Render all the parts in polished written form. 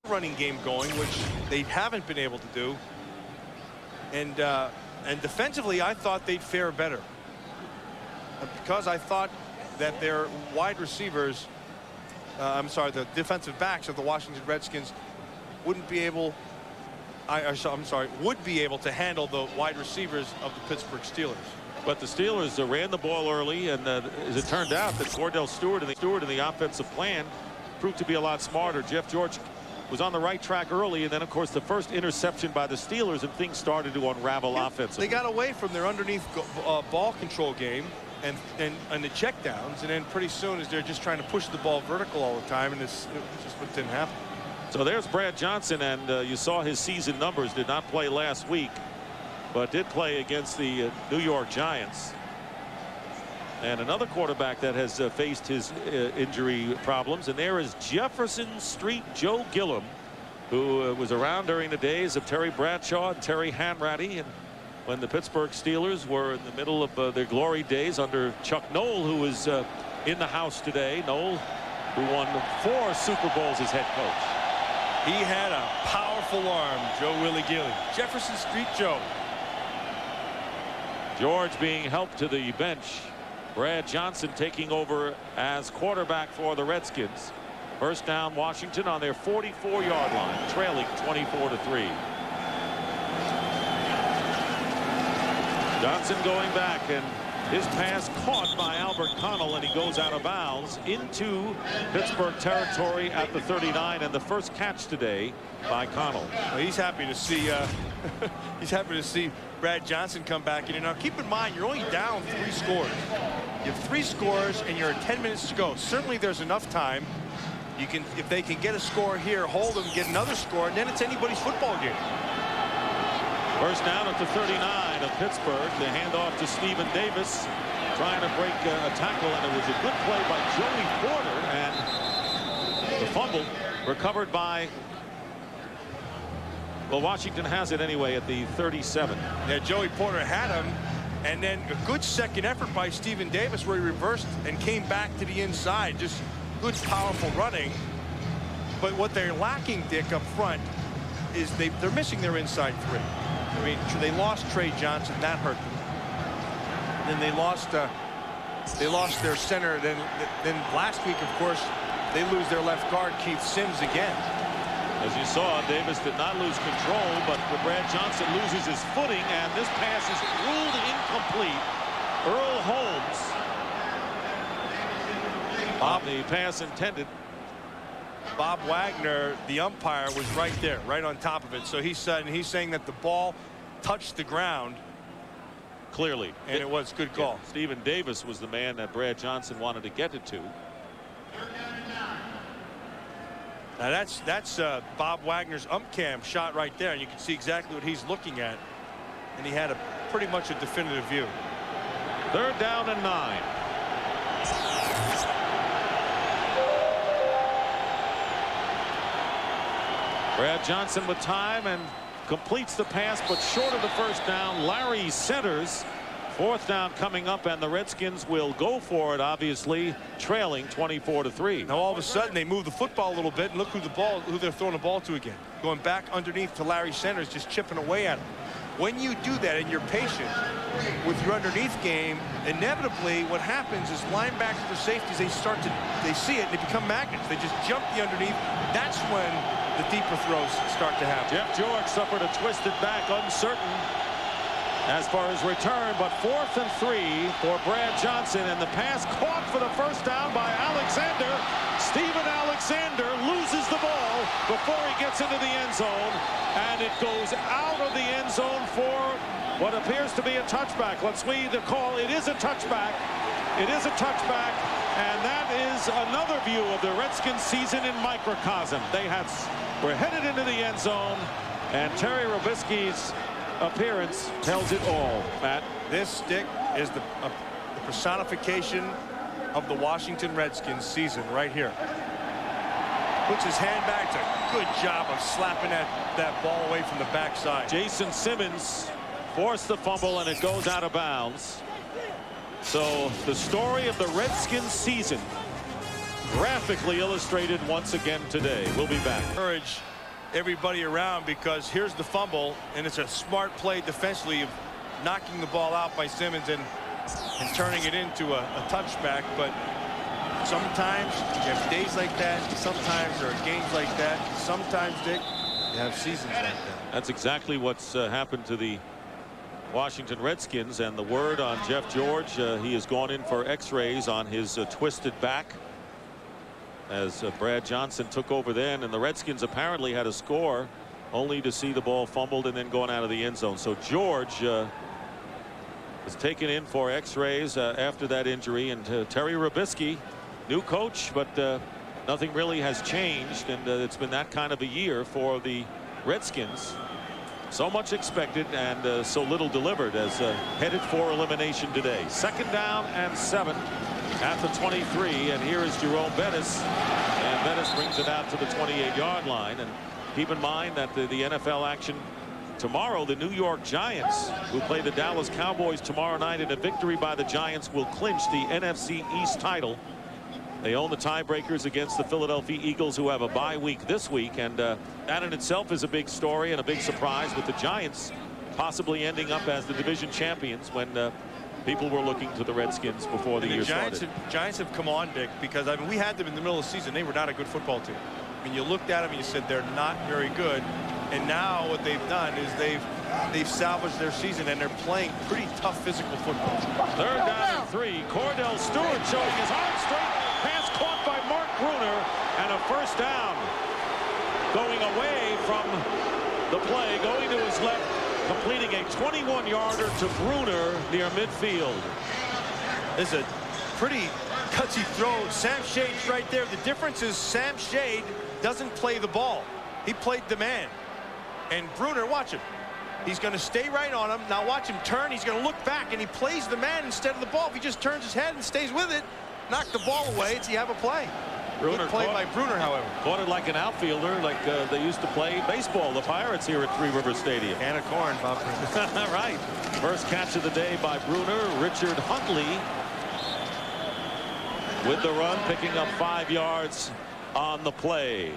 running game going, which they haven't been able to do. And defensively, I thought they'd fare better. Because I thought that their wide receivers, the defensive backs of the Washington Redskins wouldn't be able, would be able to handle the wide receivers of the Pittsburgh Steelers. But the Steelers ran the ball early, and as it turned out, that Cordell Stewart and the offensive plan proved to be a lot smarter. Jeff George was on the right track early, and then, of course, the first interception by the Steelers, and things started to unravel offensively. They got away from their underneath ball control game and the checkdowns, and then pretty soon as they're just trying to push the ball vertical all the time, and it just didn't happen. So there's Brad Johnson, and you saw his season numbers. Did not play last week, but did play against the New York Giants. And another quarterback that has faced his injury problems, and there is Jefferson Street Joe Gilliam, who was around during the days of Terry Bradshaw and Terry Hanratty, and when the Pittsburgh Steelers were in the middle of their glory days under Chuck Noll, who is in the house today. Noll, who won 4 Super Bowls as head coach. He had a powerful arm, Joe Willie Gilliam. Jefferson Street Joe. George being helped to the bench. Brad Johnson taking over as quarterback for the Redskins. First down, Washington on their 44-yard line, trailing 24-3. Johnson going back, and his pass caught by Albert Connell, and he goes out of bounds into Pittsburgh territory at the 39, and the first catch today by Connell. Well, he's happy to see Brad Johnson come back in. And now keep in mind, you're only down 3 scores. You have 3 scores and you're at 10 minutes to go. Certainly there's enough time. You can, if they can get a score here, hold them, get another score, and then it's anybody's football game. First down at the 39 of Pittsburgh. The handoff to Stephen Davis, trying to break a tackle, and it was a good play by Joey Porter, and the fumble recovered by, well, Washington has it anyway at the 37. Yeah, Joey Porter had him, and then a good second effort by Stephen Davis where he reversed and came back to the inside. Just good, powerful running. But what they're lacking, Dick, up front is they're missing their inside 3. I mean, they lost Trey Johnson. That hurt them. Then they lost their center. Then last week, of course, they lose their left guard, Keith Sims, again. As you saw, Davis did not lose control, but Brad Johnson loses his footing, and this pass is ruled incomplete. Earl Holmes on the pass intended. Bob Wagner, the umpire, was right there, right on top of it. So he's saying that the ball touched the ground. Clearly. And it was good call. Yeah, Stephen Davis was the man that Brad Johnson wanted to get it to. Now that's Bob Wagner's ump cam shot right there, and you can see exactly what he's looking at. And he had pretty much a definitive view. Third down and 9. Brad Johnson with time and completes the pass, but short of the first down. Larry Centers. 4th down coming up, and the Redskins will go for it, obviously trailing 24-3. Now all of a sudden they move the football a little bit, and look who they're throwing the ball to again. Going back underneath to Larry Centers, just chipping away at him. When you do that and you're patient with your underneath game, inevitably what happens is linebackers or safeties, they see it and they become magnets. They just jump the underneath. That's when the deeper throws start to happen. Jeff George suffered a twisted back, uncertain as far as return, but 4th and 3 for Brad Johnson, and the pass caught for the first down by Alexander. Steven Alexander loses the ball before he gets into the end zone, and it goes out of the end zone for what appears to be a touchback. Let's read the call. It is a touchback. It is a touchback, and that is another view of the Redskins season in microcosm. They were headed into the end zone, and Terry Robisky's appearance tells it all. Matt, this stick is the personification of the Washington Redskins season right here. Puts his hand back. It's a good job of slapping that ball away from the backside. Jason Simmons forced the fumble, and it goes out of bounds. So the story of the Redskins season graphically illustrated once again today. We'll be back. Courage everybody around, because here's the fumble, and it's a smart play defensively of knocking the ball out by Simmons and turning it into a touchback. But sometimes you have days like that. Sometimes there are games like that. Sometimes, Dick, you have seasons like that. That's exactly what's happened to the Washington Redskins. And the word on Jeff George, he has gone in for x-rays on his twisted back as Brad Johnson took over then, and the Redskins apparently had a score only to see the ball fumbled and then going out of the end zone. So George was taken in for x-rays after that injury. And Terry Robisky, new coach, but nothing really has changed, and it's been that kind of a year for the Redskins. So much expected and so little delivered, as headed for elimination today. 2nd down and 7 at the 23, and here is Jerome Bettis, and Bettis brings it out to the 28-yard line. And keep in mind that the NFL action tomorrow, the New York Giants, who play the Dallas Cowboys tomorrow night, and a victory by the Giants will clinch the NFC East title. They own the tiebreakers against the Philadelphia Eagles, who have a bye week this week, and that in itself is a big story and a big surprise, with the Giants possibly ending up as the division champions when people were looking to the Redskins before the year started. Giants have come on, Dick, because I mean, we had them in the middle of the season. They were not a good football team. I mean, you looked at them and you said they're not very good, and now what they've done is they've salvaged their season, and they're playing pretty tough physical football. 3rd down and 3. Cordell Stewart showing his arm straight. Pass caught by Mark Bruner, and a 1st down. Going away from the play, going to his left, completing a 21-yarder to Bruner near midfield. This is a pretty gutsy throw. Sam Shade's right there. The difference is Sam Shade doesn't play the ball. He played the man. And Bruner, watch him. He's going to stay right on him. Now watch him turn. He's going to look back, and he plays the man instead of the ball. If he just turns his head and stays with it, knock the ball away, you have a play. Good play by Bruner, however. Caught it like an outfielder, like they used to play baseball, the Pirates, here at Three River Stadium. Can of corn, Bob. Right. First catch of the day by Bruner. Richard Huntley with the run, picking up 5 yards on the play.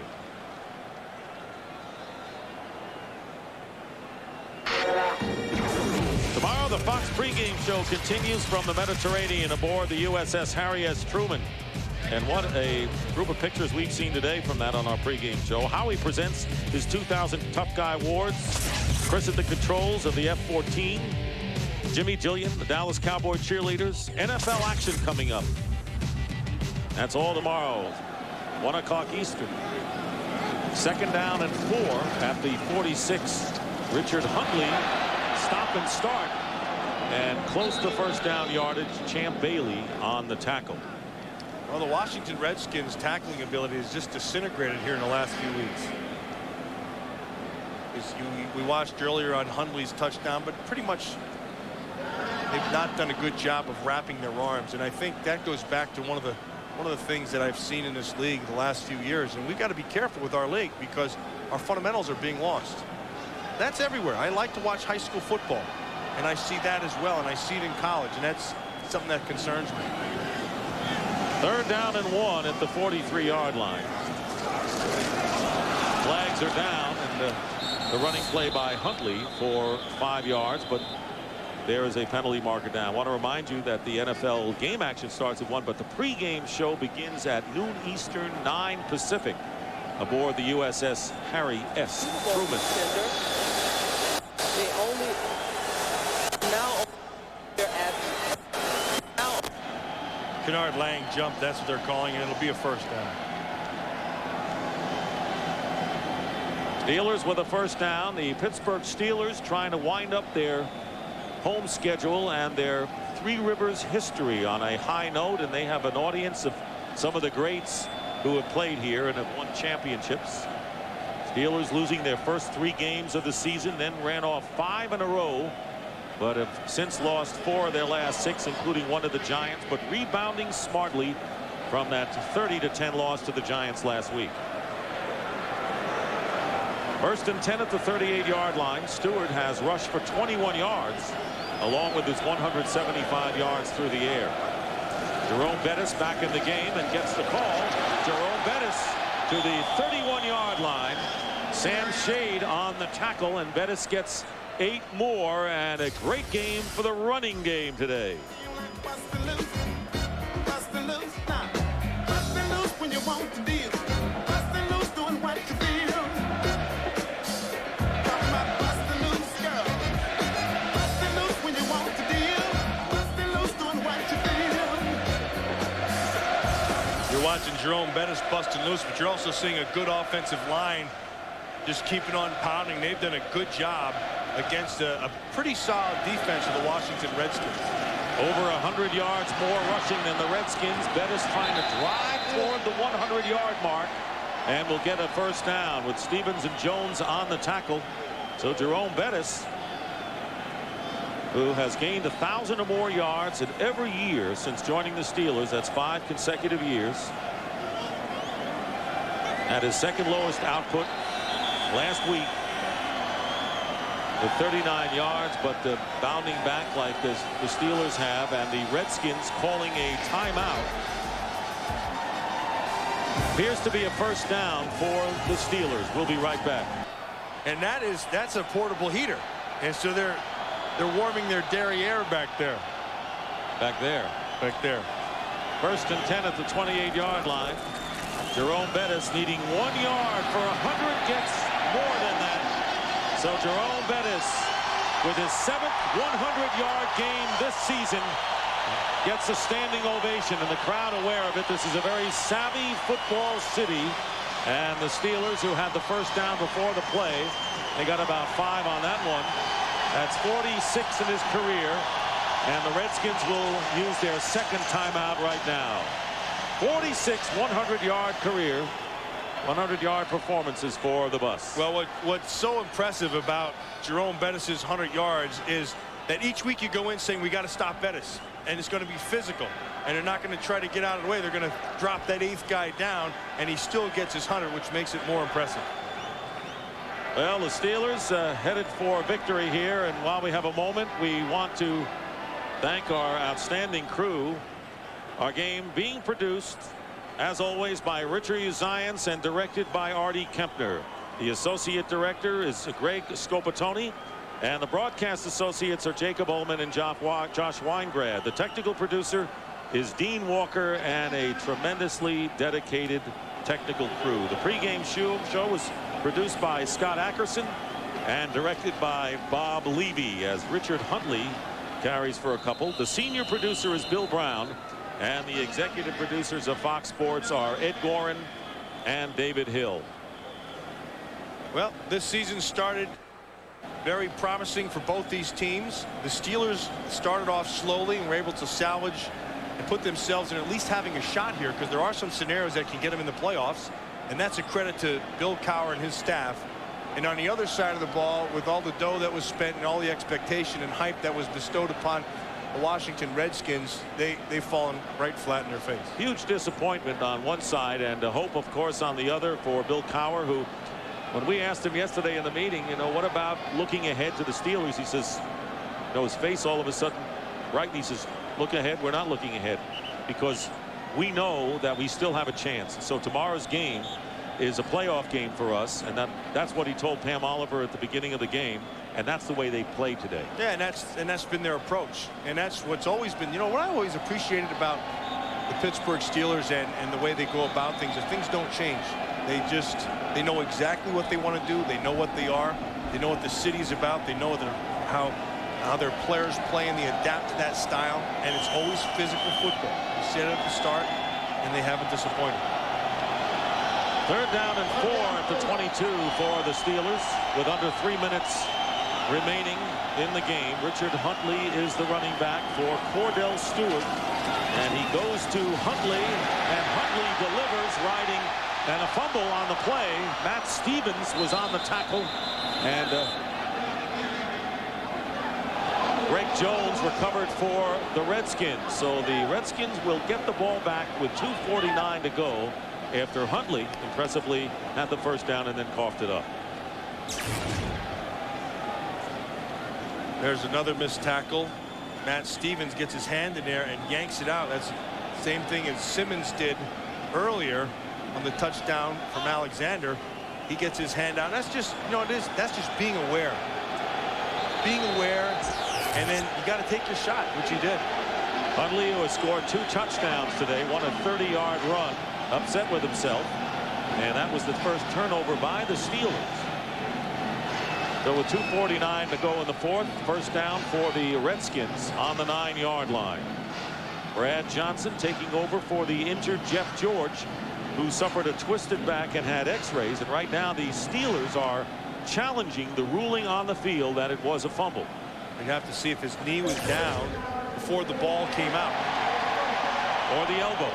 Tomorrow, the Fox pregame show continues from the Mediterranean aboard the USS Harry S. Truman. And what a group of pictures we've seen today from that on our pregame show. Howie presents his 2000 Tough Guy Awards. Chris at the controls of the F-14. Jimmy Jillian, the Dallas Cowboy cheerleaders. NFL action coming up. That's all tomorrow. 1 o'clock Eastern. 2nd down and 4 at the 46. Richard Huntley, stop and start, and close to 1st down yardage. Champ Bailey on the tackle. Well, the Washington Redskins' tackling ability is just disintegrated here in the last few weeks. We watched earlier on Huntley's touchdown, but pretty much they've not done a good job of wrapping their arms, and I think that goes back to one of the things that I've seen in this league the last few years. And we've got to be careful with our league, because our fundamentals are being lost. That's everywhere. I like to watch high school football, and I see that as well, and I see it in college, and that's something that concerns me. 3rd down and 1 at the 43-yard line. Flags are down, and the running play by Huntley for 5 yards, but there is a penalty marker down. I want to remind you that the NFL game action starts at 1, but the pregame show begins at noon Eastern, 9 Pacific, aboard the USS Harry S. Truman. Kennard Lang jump, that's what they're calling it. It'll be a 1st down. Steelers with a 1st down. The Pittsburgh Steelers trying to wind up their home schedule and their Three Rivers history on a high note, and they have an audience of some of the greats who have played here and have won championships. Steelers losing their first 3 games of the season, then ran off 5 in a row, but have since lost 4 of their last 6, including 1 to the Giants, but rebounding smartly from that 30-10 loss to the Giants last week. 1st and 10 at the 38-yard line. Stewart has rushed for 21 yards, along with his 175 yards through the air. Jerome Bettis back in the game and gets the call. Jerome Bettis to the 31-yard line, Sam Shade on the tackle, and Bettis gets 8 more, and a great game for the running game today. You're watching Jerome Bettis busting loose, but you're also seeing a good offensive line just keeping on pounding. They've done a good job against a pretty solid defense of the Washington Redskins. Over 100 yards more rushing than the Redskins. Bettis trying to drive toward the 100-yard mark, and will get a first down with Stevens and Jones on the tackle. So Jerome Bettis, who has gained 1,000 or more yards in every year since joining the Steelers, that's 5 consecutive years, at his second lowest output last week with 39 yards, but bounding back like the Steelers have, and the Redskins calling a timeout. Appears to be a first down for the Steelers. We'll be right back. And that's a portable heater, and so they're warming their derriere back there. Back there. First and 10 at the 28-yard line. Jerome Bettis needing 1 yard for 100, gets more than that. So Jerome Bettis, with his 7th 100-yard game this season, gets a standing ovation, and the crowd aware of it. This is a very savvy football city, and the Steelers, who had the first down before the play, they got about 5 on that one. That's 46 in his career, and the Redskins will use their second timeout right now. 46 100-yard career, 100-yard performances for the Bus. Well, what's so impressive about Jerome Bettis's 100 yards is that each week you go in saying we got to stop Bettis, and it's going to be physical, and they're not going to try to get out of the way. They're going to drop that 8th guy down, and he still gets his 100, which makes it more impressive. Well, the Steelers headed for victory here, and while we have a moment, we want to thank our outstanding crew. Our game being produced, as always, by Richard Zients and directed by Artie Kempner. The associate director is Greg Scopatoni, and the broadcast associates are Jacob Ullman and Josh Weingrad. The technical producer is Dean Walker, and a tremendously dedicated technical crew. The pregame show was produced by Scott Ackerson and directed by Bob Levy, as Richard Huntley carries for a couple. The senior producer is Bill Brown, and the executive producers of Fox Sports are Ed Gorin and David Hill. Well, this season started very promising for both these teams. The Steelers started off slowly and were able to salvage and put themselves in at least having a shot here, because there are some scenarios that can get them in the playoffs, and that's a credit to Bill Cowher and his staff. And on the other side of the ball, with all the dough that was spent and all the expectation and hype that was bestowed upon the Washington Redskins, they've fallen right flat in their face. Huge disappointment on one side, and hope, of course, on the other for Bill Cowher, who, when we asked him yesterday in the meeting, what about looking ahead to the Steelers, he says, his face all of a sudden brightened. He says, look ahead, we're not looking ahead, because we know that we still have a chance. So tomorrow's game is a playoff game for us, and that's what he told Pam Oliver at the beginning of the game, and that's the way they play today. Yeah, and that's been their approach, and that's what's always been, what I always appreciated about the Pittsburgh Steelers and the way they go about things is things don't change. They know exactly what they want to do. They know what they are. They know what the city's about. They know how their players play, and they adapt to that style, and it's always physical football. They said it at the start, and they haven't disappointed. Third down and 4 at the 22 for the Steelers, with under 3 minutes remaining in the game. Richard Huntley is the running back for Cordell Stewart, and he goes to Huntley, and Huntley delivers, riding, and a fumble on the play. Matt Stevens was on the tackle, and Greg Jones recovered for the Redskins. So the Redskins will get the ball back with 2:49 to go, after Huntley impressively had the first down and then coughed it up. There's another missed tackle. Matt Stevens gets his hand in there and yanks it out. That's the same thing as Simmons did earlier on the touchdown from Alexander. He gets his hand out. That's just, that's just being aware. Being aware, and then you got to take your shot, which he did. Huntley, who has scored 2 touchdowns today, won a 30-yard run, upset with himself, and that was the first turnover by the Steelers. So with 2:49 to go in the fourth, first down for the Redskins on the 9-yard line. Brad Johnson taking over for the injured Jeff George, who suffered a twisted back and had x-rays, and right now the Steelers are challenging the ruling on the field that it was a fumble. We'd have to see if his knee was down before the ball came out. Or the elbow.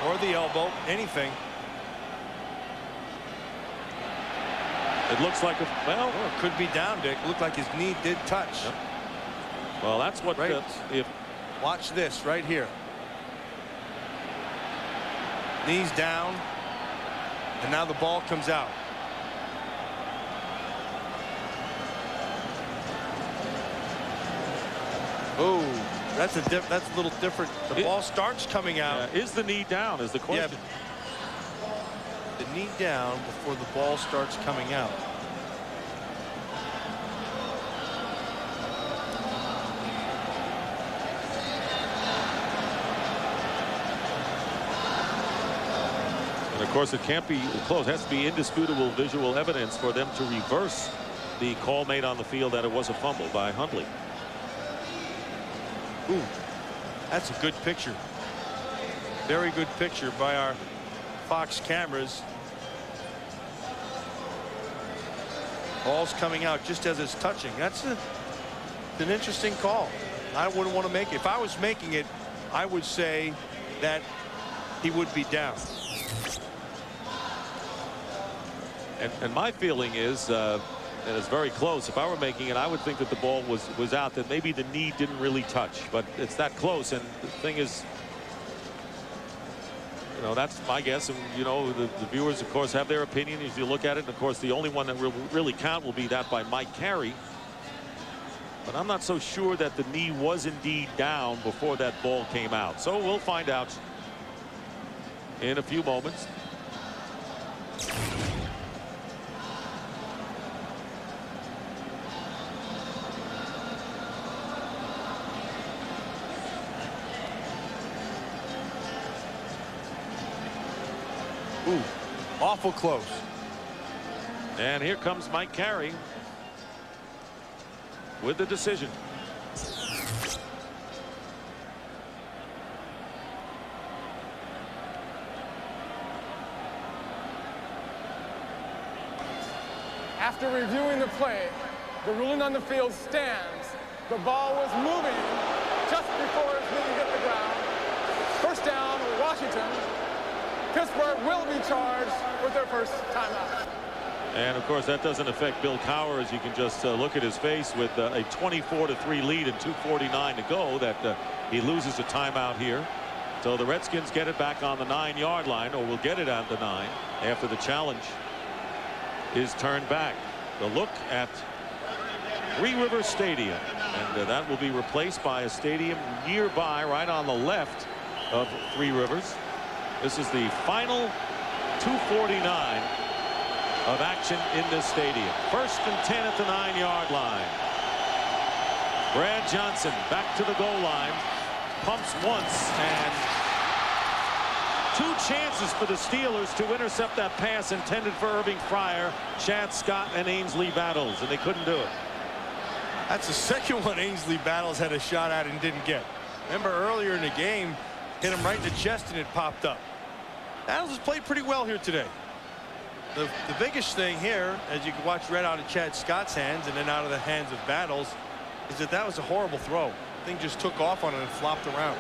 Or the elbow, anything. It looks like well, it could be down, Dick. It looked like his knee did touch. Yep. Well, that's what right. If watch this right here. Knees down, and now the ball comes out. Oh, that's a little different. The ball starts coming out. Is the knee down is the question. Yeah, the knee down before the ball starts coming out. And of course, it can't be close. It has to be indisputable visual evidence for them to reverse the call made on the field that it was a fumble by Huntley. Ooh, that's a good picture. Very good picture by our Fox cameras. Ball's coming out just as it's touching. That's an interesting call. I wouldn't want to make it. If I was making it, I would say that he would be down. And my feeling is, and it's very close, if I were making it, I would think that the ball was out, that maybe the knee didn't really touch, but it's that close. And the thing is, that's my guess. And, the viewers, of course, have their opinion as you look at it. And, of course, the only one that will really count will be that by Mike Carey. But I'm not so sure that the knee was indeed down before that ball came out. So we'll find out in a few moments. Ooh, awful close. And here comes Mike Carey with the decision. After reviewing the play, the ruling on the field stands. The ball was moving just before his knee hit the ground. First down, Washington. Pittsburgh will be charged with their first timeout. And of course that doesn't affect Bill Cowher, as you can just look at his face with a 24-3 lead and 2:49 to go, that he loses a timeout here. So the Redskins get it back on the 9-yard line, or will get it at the 9 after the challenge is turned back. The look at Three Rivers Stadium, and that will be replaced by a stadium nearby right on the left of Three Rivers. This is the final 2:49 of action in this stadium. First and 10 at the 9-yard line. Brad Johnson back to the goal line, pumps once, and 2 chances for the Steelers to intercept that pass intended for Irving Fryer, Chad Scott, and Ainsley Battles, and they couldn't do it. That's the second one Ainsley Battles had a shot at and didn't get. Remember earlier in the game, hit him right in the chest and it popped up. Battles has played pretty well here today. The biggest thing here, as you can watch right out of Chad Scott's hands and then out of the hands of Battles, is that was a horrible throw. The thing just took off on it and flopped around.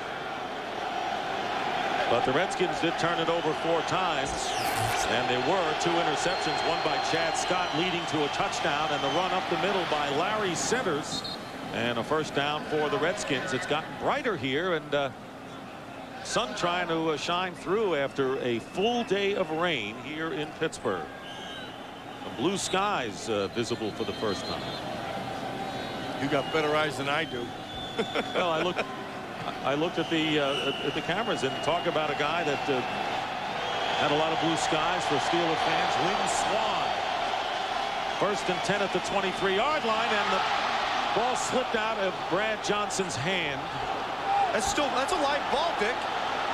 But the Redskins did turn it over 4 times, and there were 2 interceptions, one by Chad Scott leading to a touchdown, and the run up the middle by Larry Centers, and a first down for the Redskins. It's gotten brighter here, and sun trying to shine through after a full day of rain here in Pittsburgh. The blue skies visible for the first time. You got better eyes than I do. Well, I looked at the cameras, and talk about a guy that had a lot of blue skies for Steelers fans. Lynn Swann 1st and 10 at the 23-yard line, and the ball slipped out of Brad Johnson's hand. That's a live ball, Dick.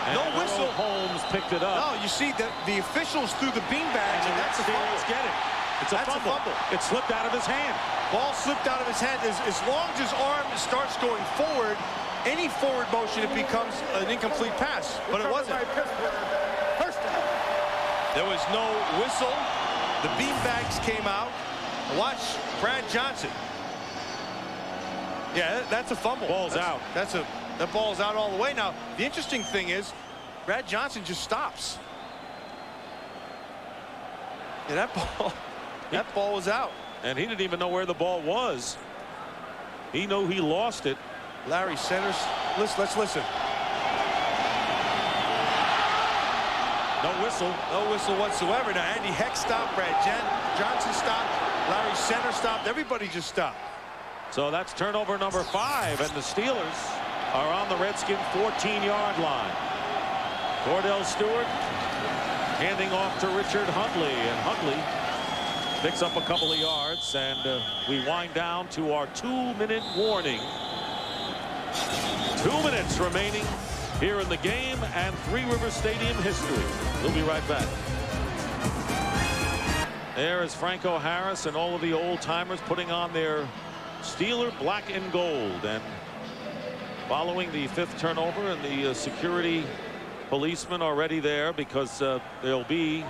And no whistle. Holmes picked it up. No, you see that the officials threw the beanbags, and that's a fumble. Get it. It's a fumble. It slipped out of his hand. Ball slipped out of his hand. As long as his arm starts going forward, any forward motion, it becomes an incomplete pass. But it wasn't. First down. There was no whistle. The beanbags came out. Watch Brad Johnson. Yeah, that's a fumble. Ball's out. That ball's out all the way. Now, the interesting thing is, Brad Johnson just stops. Yeah, that ball was out. And he didn't even know where the ball was. He knew he lost it. Larry centers. Let's listen. No whistle. No whistle whatsoever. Now, Andy Heck stopped. Brad Johnson stopped. Larry Center stopped. Everybody just stopped. So that's turnover number 5, and the Steelers are on the Redskins 14-yard line. Cordell Stewart handing off to Richard Huntley, and Huntley picks up a couple of yards, and we wind down to our 2-minute warning. 2 minutes remaining here in the game and Three Rivers Stadium history. We'll be right back. There is Franco Harris and all of the old-timers putting on their Steeler black and gold, and following the 5th turnover, and the security policemen already there because there'll be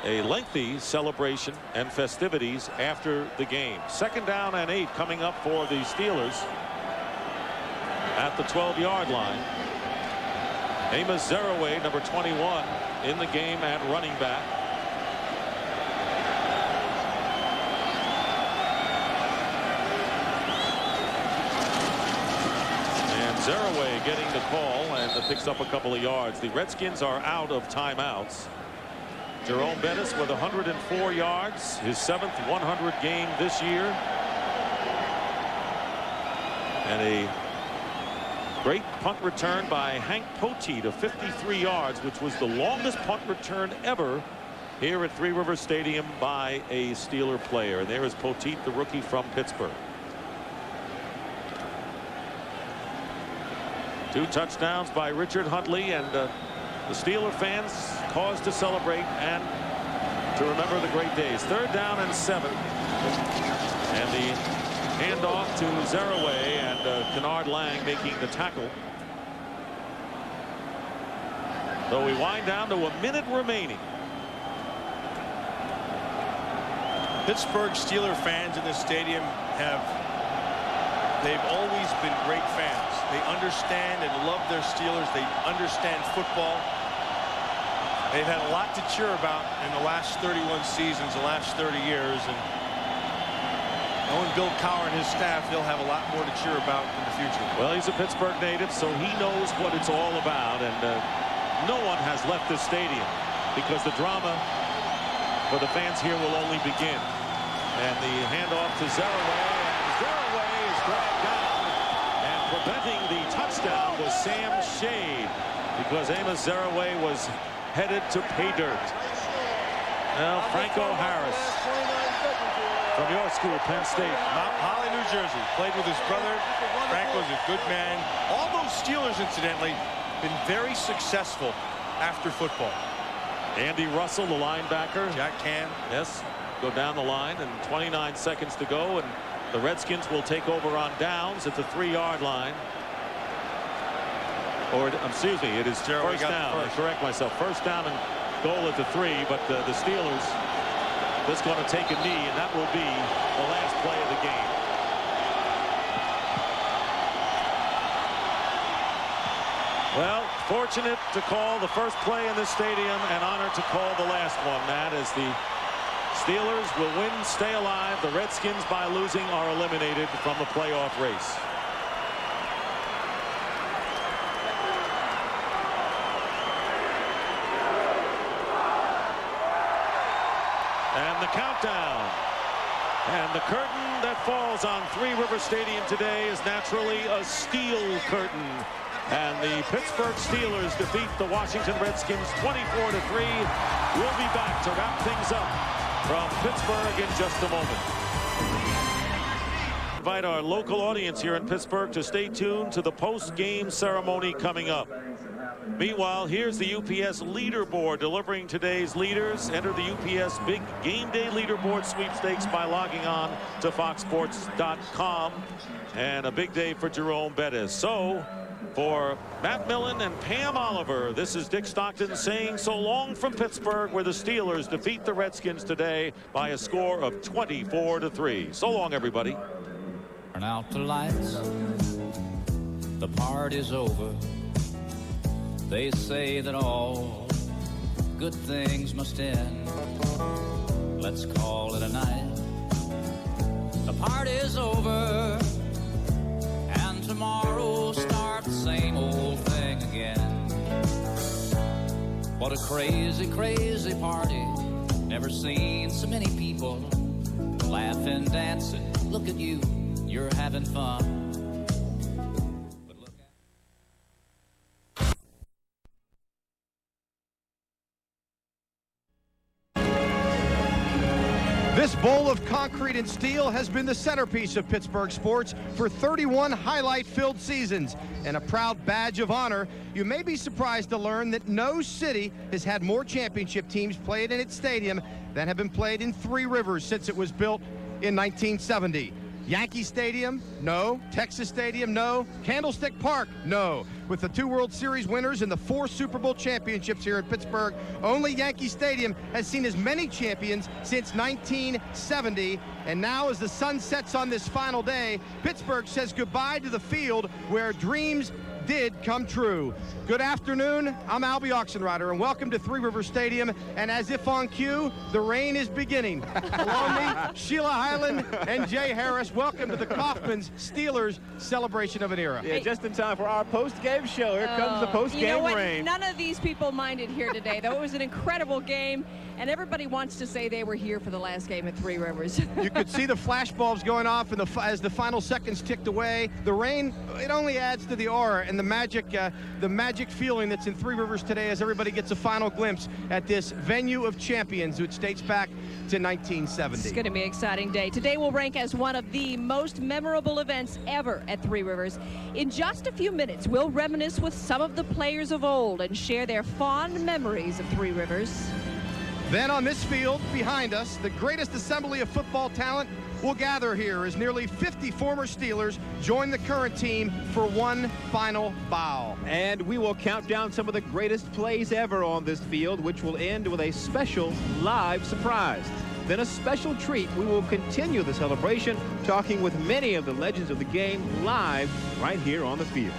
a lengthy celebration and festivities after the game. 2nd down and 8 coming up for the Steelers at the 12-yard line. Amos Zeraway, number 21, in the game at running back. Zeraway getting the call, and picks up a couple of yards. The Redskins are out of timeouts. Jerome Bettis with 104 yards, his 7th 100 game this year. And a great punt return by Hank Poteat of 53 yards, which was the longest punt return ever here at Three Rivers Stadium by a Steeler player. And there is Poteat, the rookie from Pittsburgh. 2 touchdowns by Richard Huntley, and the Steeler fans cause to celebrate and to remember the great days. 3rd down and 7. And the handoff to Zeraway, and Kennard Lang making the tackle. So we wind down to a minute remaining. Pittsburgh Steeler fans in this stadium they've always been great fans. They understand and love their Steelers. They understand football. They've had a lot to cheer about in the last 31 seasons, the last 30 years. And knowing Bill Cowher and his staff, they'll have a lot more to cheer about in the future. Well, he's a Pittsburgh native, so he knows what it's all about. And no one has left this stadium because the drama for the fans here will only begin. And the handoff to Zeraway. And Zeraway is dragged down. And preventing the touchdown was Sam Shade, because Amos Zeraway was headed to pay dirt. Now Franco Harris from your school, Penn State. Mount Holly, New Jersey. Played with his brother. Franco's a good man. All those Steelers, incidentally, been very successful after football. Andy Russell, the linebacker. Jack Cam. Yes, go down the line, and 29 seconds to go, and the Redskins will take over on downs at the 3-yard line. Or, excuse me, it is first down. I correct myself. First down and goal at the 3, but the Steelers just going to take a knee, and that will be the last play of the game. Well, fortunate to call the first play in this stadium, and honored to call the last one. That is the Steelers will win, stay alive. The Redskins, by losing, are eliminated from the playoff race. And the countdown. And the curtain that falls on Three Rivers Stadium today is naturally a steel curtain. And the Pittsburgh Steelers defeat the Washington Redskins 24-3. We'll be back to wrap things up from Pittsburgh in just a moment. Invite our local audience here in Pittsburgh to stay tuned to the post-game ceremony coming up. Meanwhile, here's the UPS leaderboard delivering today's leaders. Enter the UPS Big Game Day Leaderboard Sweepstakes by logging on to foxsports.com. And a big day for Jerome Bettis. So, for Matt Millen and Pam Oliver, this is Dick Stockton saying so long from Pittsburgh, where the Steelers defeat the Redskins today by a score of 24-3. So long, everybody. Turn out the lights. The party's over. They say that all good things must end. Let's call it a night. The party's over, and tomorrow start the same old thing again. What a crazy, crazy party. Never seen so many people laughing, dancing. Look at you, you're having fun. This bowl of concrete and steel has been the centerpiece of Pittsburgh sports for 31 highlight-filled seasons. And a proud badge of honor, you may be surprised to learn that no city has had more championship teams played in its stadium than have been played in Three Rivers since it was built in 1970. Yankee Stadium, no. Texas Stadium, no. Candlestick Park, no. With the 2 World Series winners and the 4 Super Bowl championships here in Pittsburgh, only Yankee Stadium has seen as many champions since 1970. And now as the sun sets on this final day, Pittsburgh says goodbye to the field where dreams did come true. Good afternoon, I'm Albie Oxenrider, and welcome to Three Rivers Stadium. And as if on cue, the rain is beginning. Along me, Sheila Hyland and Jay Harris. Welcome to the Kaufman's Steelers celebration of an era. Yeah, just in time for our post-game show. Here comes the post-game you know what? rain. None of these people minded here today, though. It was an incredible game, and everybody wants to say they were here for the last game at Three Rivers. You could see the flashbulbs going off as the final seconds ticked away. The rain, it only adds to the aura and the magic feeling that's in Three Rivers today as everybody gets a final glimpse at this venue of champions, which dates back to 1970. It's going to be an exciting day. Today will rank as one of the most memorable events ever at Three Rivers. In just a few minutes, we'll reminisce with some of the players of old and share their fond memories of Three Rivers. Then on this field behind us, the greatest assembly of football talent will gather here as nearly 50 former Steelers join the current team for one final bow. And we will count down some of the greatest plays ever on this field, which will end with a special live surprise. Then a special treat. We will continue the celebration, talking with many of the legends of the game live right here on the field.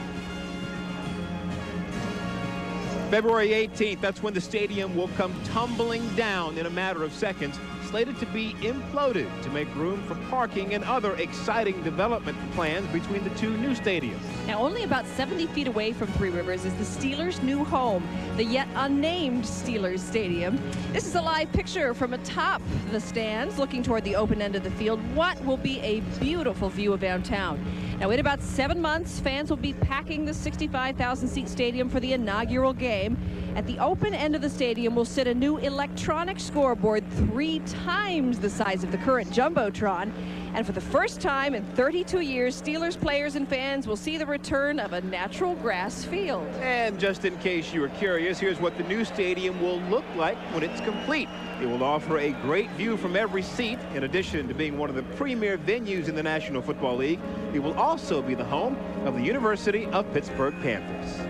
February 18th, that's when the stadium will come tumbling down in a matter of seconds, slated to be imploded to make room for parking and other exciting development plans between the 2 new stadiums. Now, only about 70 feet away from Three Rivers is the Steelers' new home, the yet unnamed Steelers Stadium. This is a live picture from atop the stands, looking toward the open end of the field. What will be a beautiful view of downtown. Now, in about 7 months, fans will be packing the 65,000-seat stadium for the inaugural game. At the open end of the stadium will sit a new electronic scoreboard 3 times the size of the current Jumbotron. And for the first time in 32 years, Steelers players and fans will see the return of a natural grass field. And just in case you were curious, here's what the new stadium will look like when it's complete. It will offer a great view from every seat. In addition to being one of the premier venues in the National Football League, it will also be the home of the University of Pittsburgh Panthers.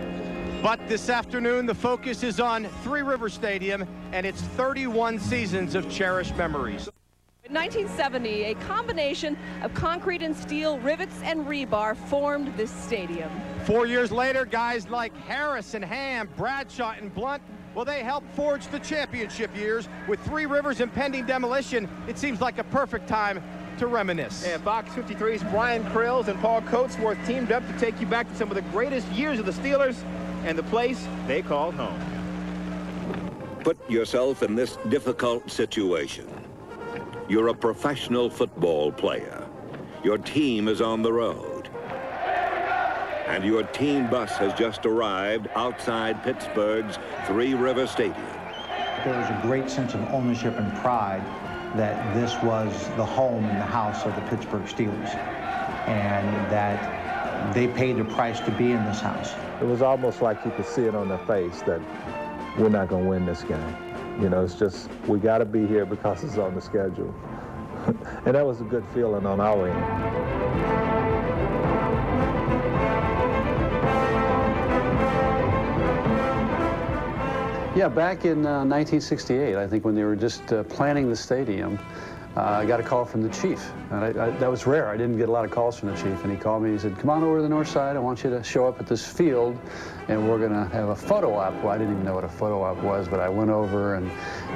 But this afternoon, the focus is on Three Rivers Stadium and its 31 seasons of cherished memories. In 1970, a combination of concrete and steel, rivets and rebar formed this stadium. 4 years later, guys like Harris and Ham, Bradshaw and Blunt, well, they helped forge the championship years. With Three Rivers impending demolition, it seems like a perfect time to reminisce. And Fox 53's Brian Krills and Paul Coatsworth teamed up to take you back to some of the greatest years of the Steelers and the place they called home. Put yourself in this difficult situation. You're a professional football player. Your team is on the road. And your team bus has just arrived outside Pittsburgh's Three River Stadium. There was a great sense of ownership and pride that this was the home and the house of the Pittsburgh Steelers, and that they paid a price to be in this house. It was almost like you could see it on their face that we're not going to win this game. You know, it's just, we got to be here because it's on the schedule. And that was a good feeling on our end. Yeah, back in 1968, I think when they were just planning the stadium, I got a call from the chief. And that was rare. I didn't get a lot of calls from the chief. And he called me and he said, come on over to the north side. I want you to show up at this field, and we're going to have a photo op. Well, I didn't even know what a photo op was, but I went over and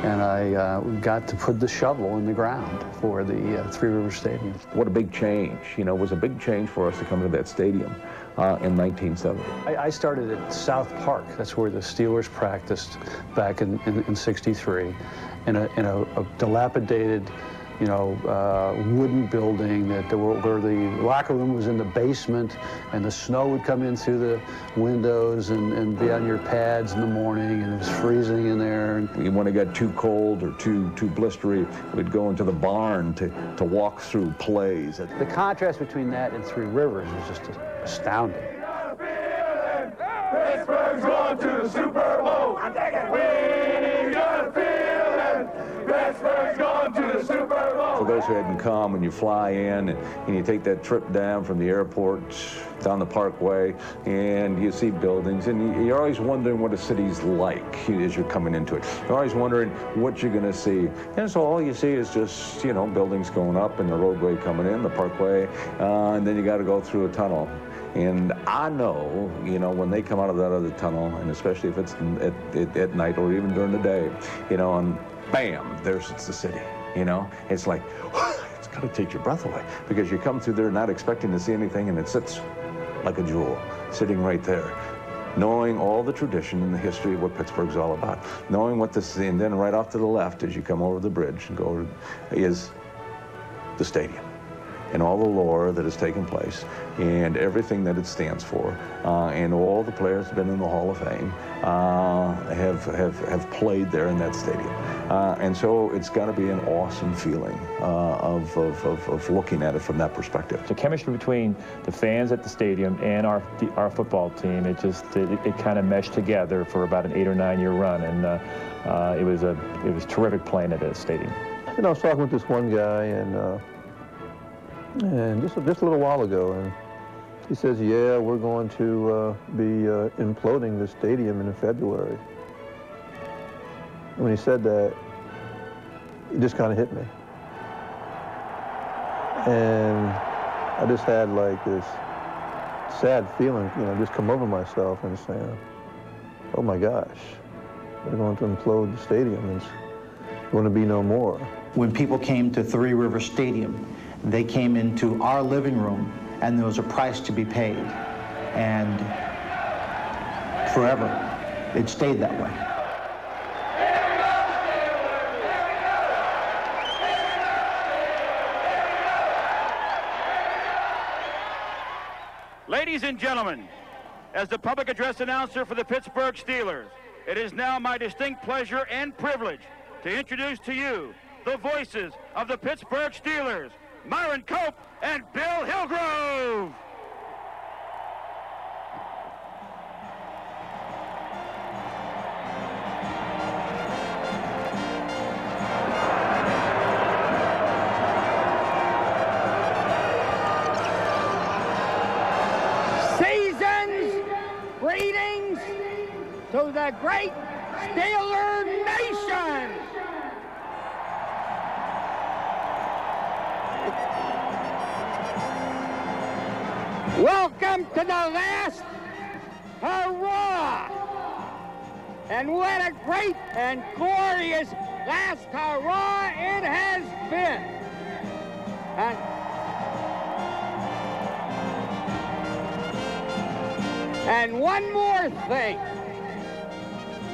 I got to put the shovel in the ground for the Three Rivers Stadium. What a big change. You know, it was a big change for us to come to that stadium in 1970. I started at South Park. That's where the Steelers practiced back in '63, in a dilapidated, you know, wooden building where the locker room was in the basement, and the snow would come in through the windows and be on your pads in the morning, and it was freezing in there. And when it got too cold or too blistery, we'd go into the barn to walk through plays. The contrast between that and Three Rivers was just astounding. Pittsburgh's going to the Super Bowl. I'm taking it. We got a feeling. Pittsburgh's going to the Super Bowl. For those who hadn't come, when you fly in and you take that trip down from the airport down the Parkway, and you see buildings, and you're always wondering what a city's like as you're coming into it. You're always wondering what you're going to see. And so all you see is just, you know, buildings going up and the roadway coming in, the Parkway, and then you got to go through a tunnel. And I know, you know, when they come out of that other tunnel, and especially if it's at night or even during the day, you know, and bam, there's the city, you know. It's like, it's got to take your breath away, because you come through there not expecting to see anything, and it sits like a jewel, sitting right there. Knowing all the tradition and the history of what Pittsburgh's all about. Knowing what this is, and then right off to the left as you come over the bridge and go over, is the stadium. And all the lore that has taken place, and everything that it stands for, and all the players who have been in the Hall of Fame have played there in that stadium. And so it's got to be an awesome feeling of looking at it from that perspective. The chemistry between the fans at the stadium and our football team, it kind of meshed together for about an 8 or 9 year run, and it was terrific playing at that stadium. You know, I was talking with this one guy, and just a little while ago, and he says, yeah, we're going to be imploding the stadium in February. And when he said that, it just kind of hit me. And I just had like this sad feeling, you know, just come over myself and saying, oh my gosh, they're going to implode the stadium. It's going to be no more. When people came to Three Rivers Stadium, they came into our living room, and there was a price to be paid. And forever, it stayed that way. Ladies and gentlemen, as the public address announcer for the Pittsburgh Steelers, it is now my distinct pleasure and privilege to introduce to you the voices of the Pittsburgh Steelers, Myron Cope and Bill Hillgrove. Seasons, greetings to the great Steeler Nation. Welcome to the last hurrah! And what a great and glorious last hurrah it has been! And one more thing.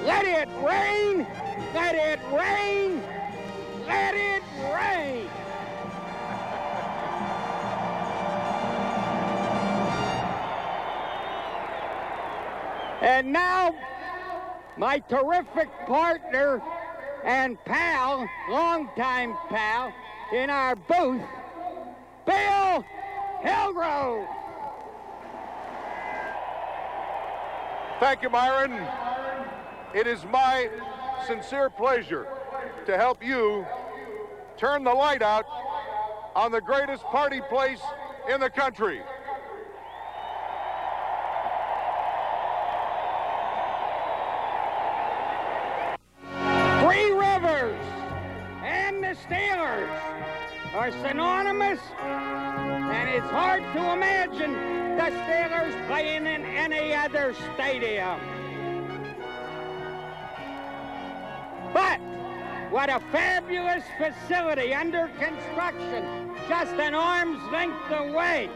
Let it rain, let it rain, let it rain! And now, my terrific partner and pal, longtime pal, in our booth, Bill Hillgrove. Thank you, Myron. It is my sincere pleasure to help you turn the light out on the greatest party place in the country. Three Rivers and the Steelers are synonymous, and it's hard to imagine the Steelers playing in any other stadium. But what a fabulous facility under construction, just an arm's length away.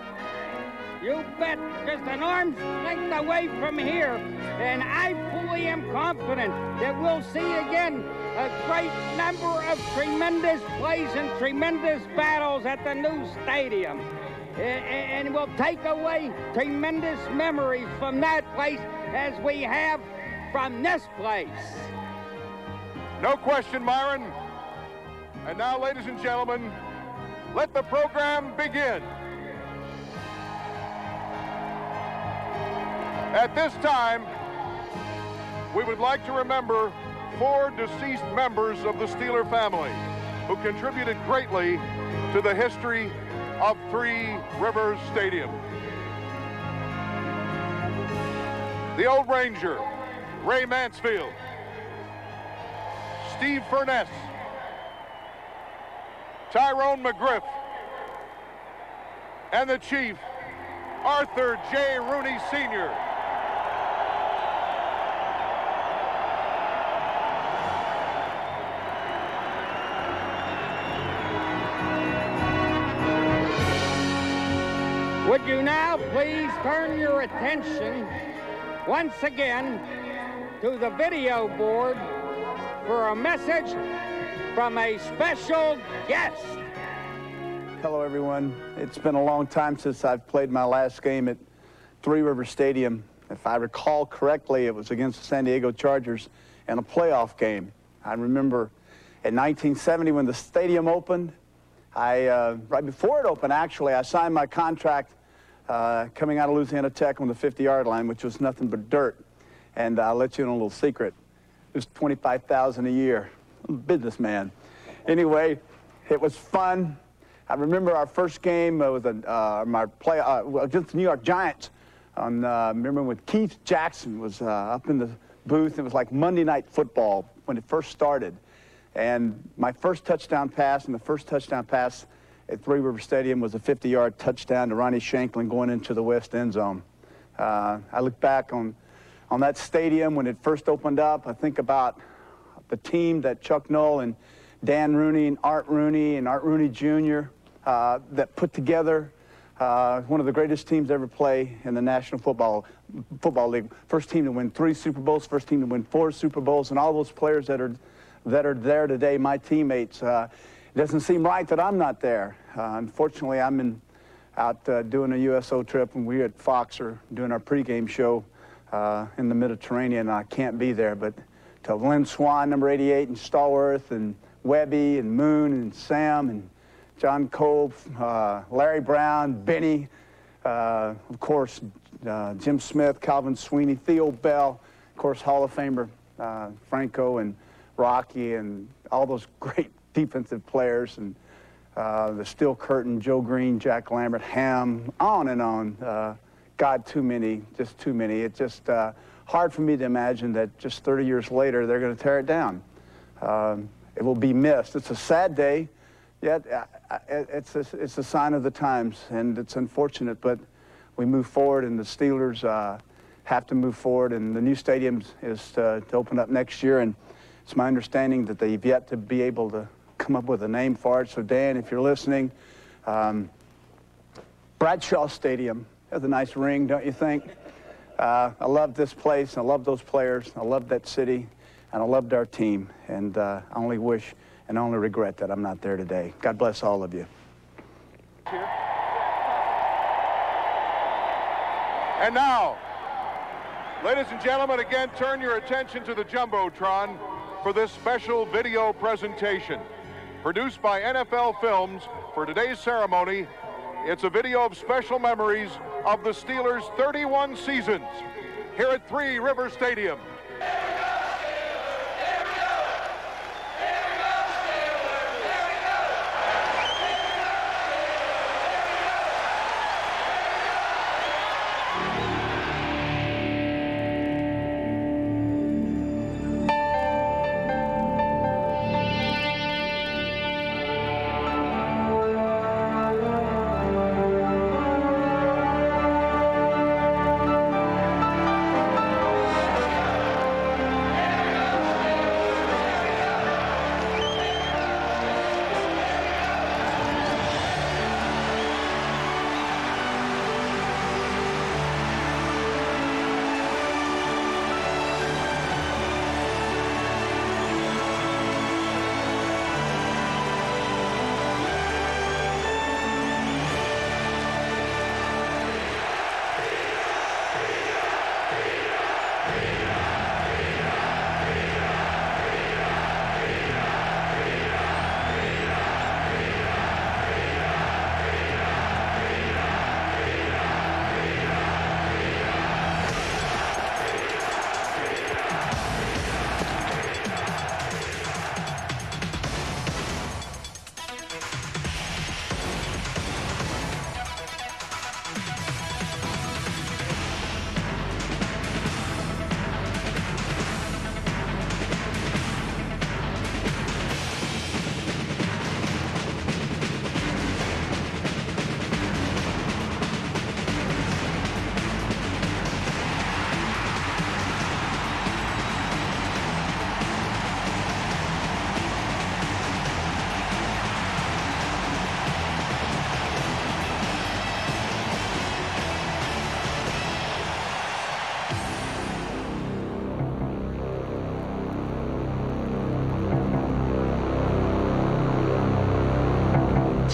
You bet, just an arm's length away from here. And I fully am confident that we'll see again a great number of tremendous plays and tremendous battles at the new stadium. And we'll take away tremendous memories from that place as we have from this place. No question, Myron. And now, ladies and gentlemen, let the program begin. At this time, we would like to remember 4 deceased members of the Steeler family who contributed greatly to the history of Three Rivers Stadium. The Old Ranger, Ray Mansfield. Steve Furness, Tyrone McGriff, and the Chief, Arthur J. Rooney Sr. Would you now please turn your attention once again to the video board for a message from a special guest. Hello, everyone. It's been a long time since I've played my last game at Three Rivers Stadium. If I recall correctly, it was against the San Diego Chargers in a playoff game. I remember in 1970 when the stadium opened, right before it opened, actually, I signed my contract coming out of Louisiana Tech on the 50-yard line, which was nothing but dirt. And I'll let you in a little secret. It was $25,000 a year. I'm a businessman. Anyway, it was fun. I remember our first game was against the New York Giants. I remember when Keith Jackson was up in the booth. It was like Monday Night Football when it first started. And my first touchdown pass, at Three River Stadium was a 50-yard touchdown to Ronnie Shanklin going into the west end zone. I look back on that stadium when it first opened up. I think about the team that Chuck Noll and Dan Rooney and Art Rooney Jr. That put together one of the greatest teams ever play in the National Football League. First team to win 3 Super Bowls, first team to win 4 Super Bowls, and all those players that are there today, my teammates. It doesn't seem right that I'm not there. Unfortunately, I'm out doing a USO trip, and we at Fox are doing our pregame show in the Mediterranean, and I can't be there. But to Lynn Swan, number 88, and Stallworth, and Webby, and Moon, and Sam, and John Cove, Larry Brown, Benny, of course, Jim Smith, Calvin Sweeney, Theo Bell, of course, Hall of Famer Franco and Rocky, and all those great defensive players, and the Steel Curtain, Joe Green, Jack Lambert, Ham, on and on. God, too many, just too many. It's just hard for me to imagine that just 30 years later they're going to tear it down. It will be missed. It's a sad day, yet it's a sign of the times, and it's unfortunate, but we move forward, and the Steelers have to move forward, and the new stadium is to open up next year, and it's my understanding that they've yet to be able to come up with a name for it. So Dan, if you're listening, Bradshaw Stadium has a nice ring, don't you think? I love this place, I love those players, I love that city, and I loved our team, and I only wish and only regret that I'm not there today. God bless all of you. And now, ladies and gentlemen, again, turn your attention to the Jumbotron for this special video presentation. Produced by NFL Films for today's ceremony, it's a video of special memories of the Steelers' 31 seasons here at Three River Stadium.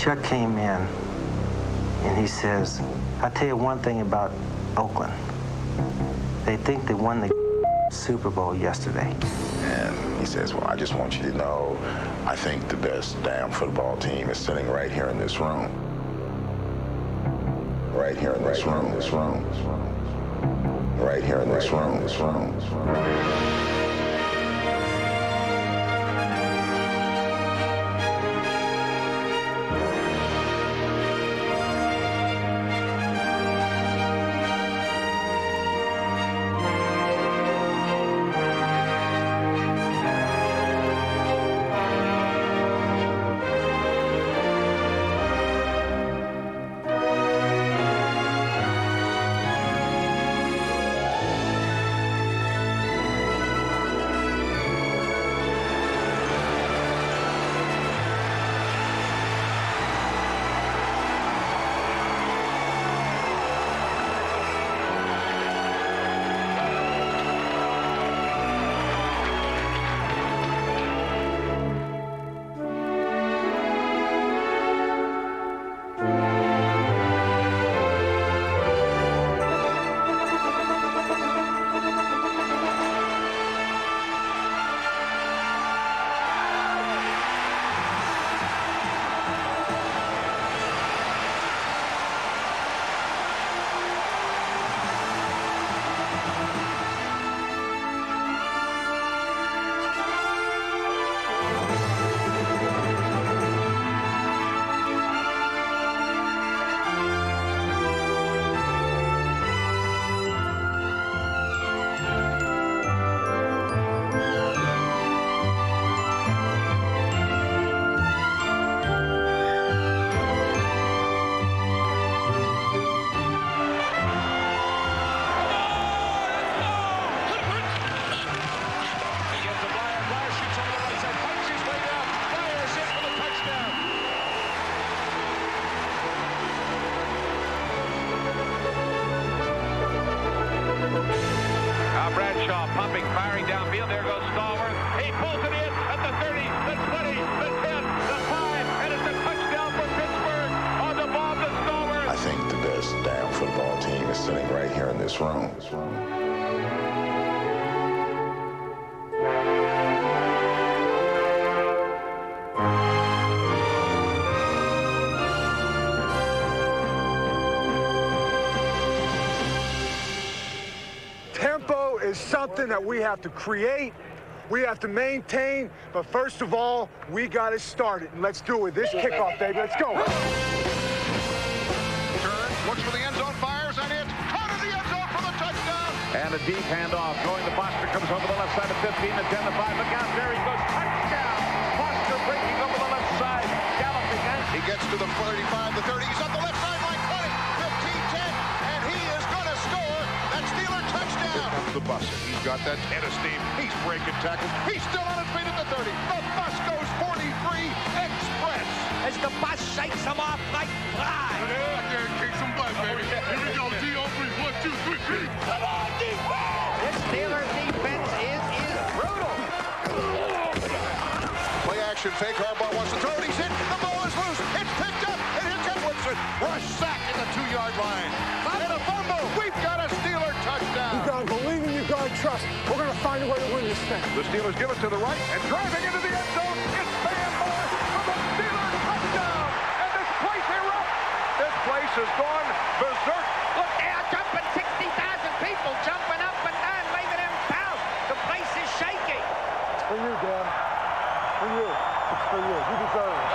Chuck came in and he says, I'll tell you one thing about Oakland. They think they won the Super Bowl yesterday. And he says, well, I just want you to know, I think the best damn football team is sitting right here in this room. Right here in this room, this room. Right here in this room, this room. Pumping, firing downfield. There goes Stallworth. He pulls it in at the 30, the 20, the 10, the 5, and it's a touchdown for Pittsburgh on the ball to Stallworth. I think the best damn football team is sitting right here in this room. is something that we have to create, we have to maintain, but first of all, we got to start it. And let's do it. This kickoff, baby. Let's go. Turn, looks for the end zone, fires, and it's caught in the end zone for the touchdown. And a deep handoff going to Foster, comes over the left side of 15, the 10, the 5. Look out, there he goes. Touchdown. Foster breaking over the left side, galloping. He gets to the 35, the 30. He's on the left sideline, 20, 15, 10, and he is going to score that Steeler touchdown. Here comes the bus. He's got that head of steam. He's breaking tackles. He's still on his feet at the 30. The bus goes 43 express. As the bus shakes him off like flies. There, kick some butt, baby. Here we go. D-O-3, 1, 2, 3, 3. Come on, defense! This Steeler defense is brutal. Play action, fake. Harbaugh wants to throw it. He's hit. The ball is loose. It's picked up. And here comes Woodson. Rush sack at the 2-yard line. And a fumble. We've got a Steeler touchdown. You got to believe and you got to trust. We're going to find a way to win this thing. The Steelers give it to the right. And driving into the end zone, it's Van Moore for the Steeler touchdown. And this place erupts. This place has gone berserk. Look, they are jumping 60,000 people, jumping up and down, making them pound. The place is shaking. It's for you, Dan. For you. It's for you. You deserve it.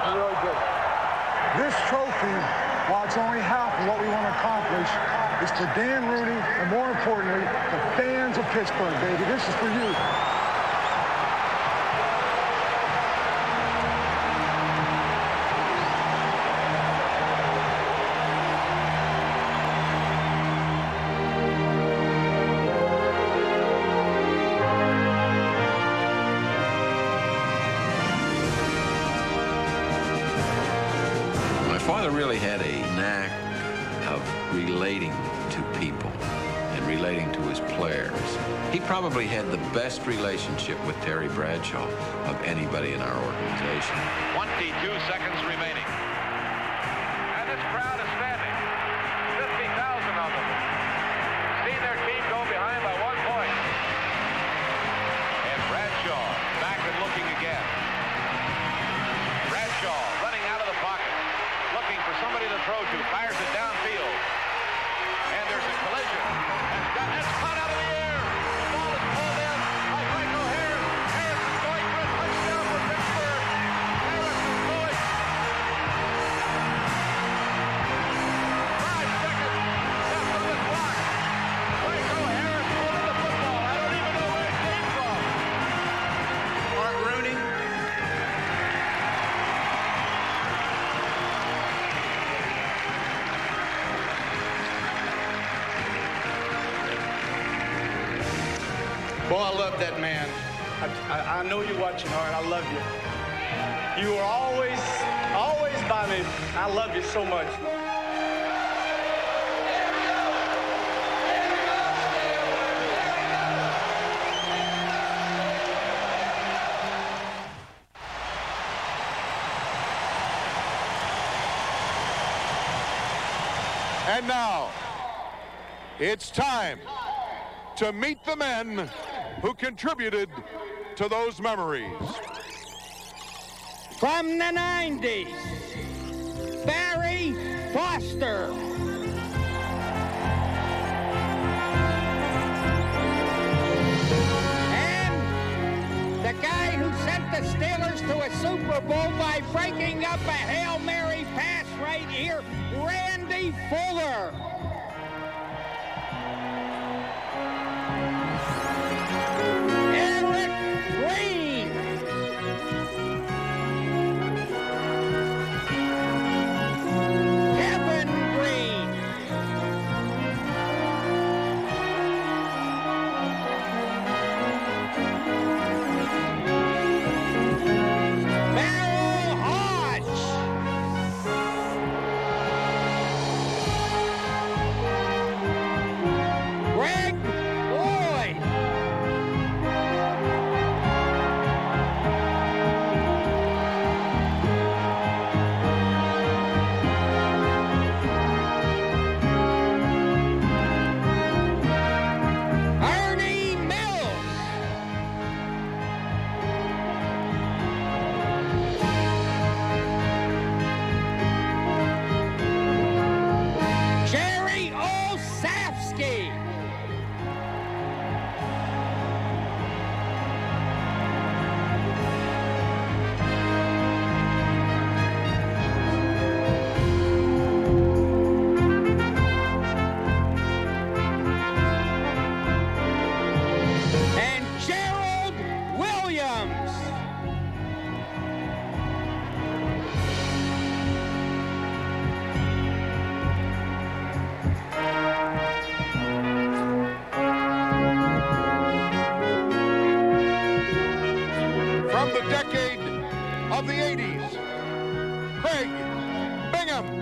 You really do. This trophy, while it's only half of what we want to accomplish, is for Dan Rooney and, more importantly, the fans of Pittsburgh, baby. This is for you. My father really had a knack of relating to people and relating to his players. He probably had the best relationship with Terry Bradshaw of anybody in our organization. 22 seconds remaining. And this crowd is standing. 50,000 of them. Seen their team go behind by 1 point. And Bradshaw back and looking again. Bradshaw running out of the pocket. Looking for somebody to throw to. Fires it downfield. And there's a collision. And it's caught out of the air. The ball is pulled in by Michael Harris. Harris is going for a touchdown for Pittsburgh. Harris is going. 5 seconds left on the clock. Michael Harris holding the football. I don't even know where it came from. Mark Rooney. Boy, I love that man. I know you're watching hard. I love you. You were always by me. I love you so much. And now, it's time to meet the men who contributed to those memories. From the 90s, Barry Foster. And the guy who sent the Steelers to a Super Bowl by breaking up a Hail Mary pass right here, Randy Fuller. Green. Kevin Green. Merrill Hodge. the decade of the 80s, Craig Bingham.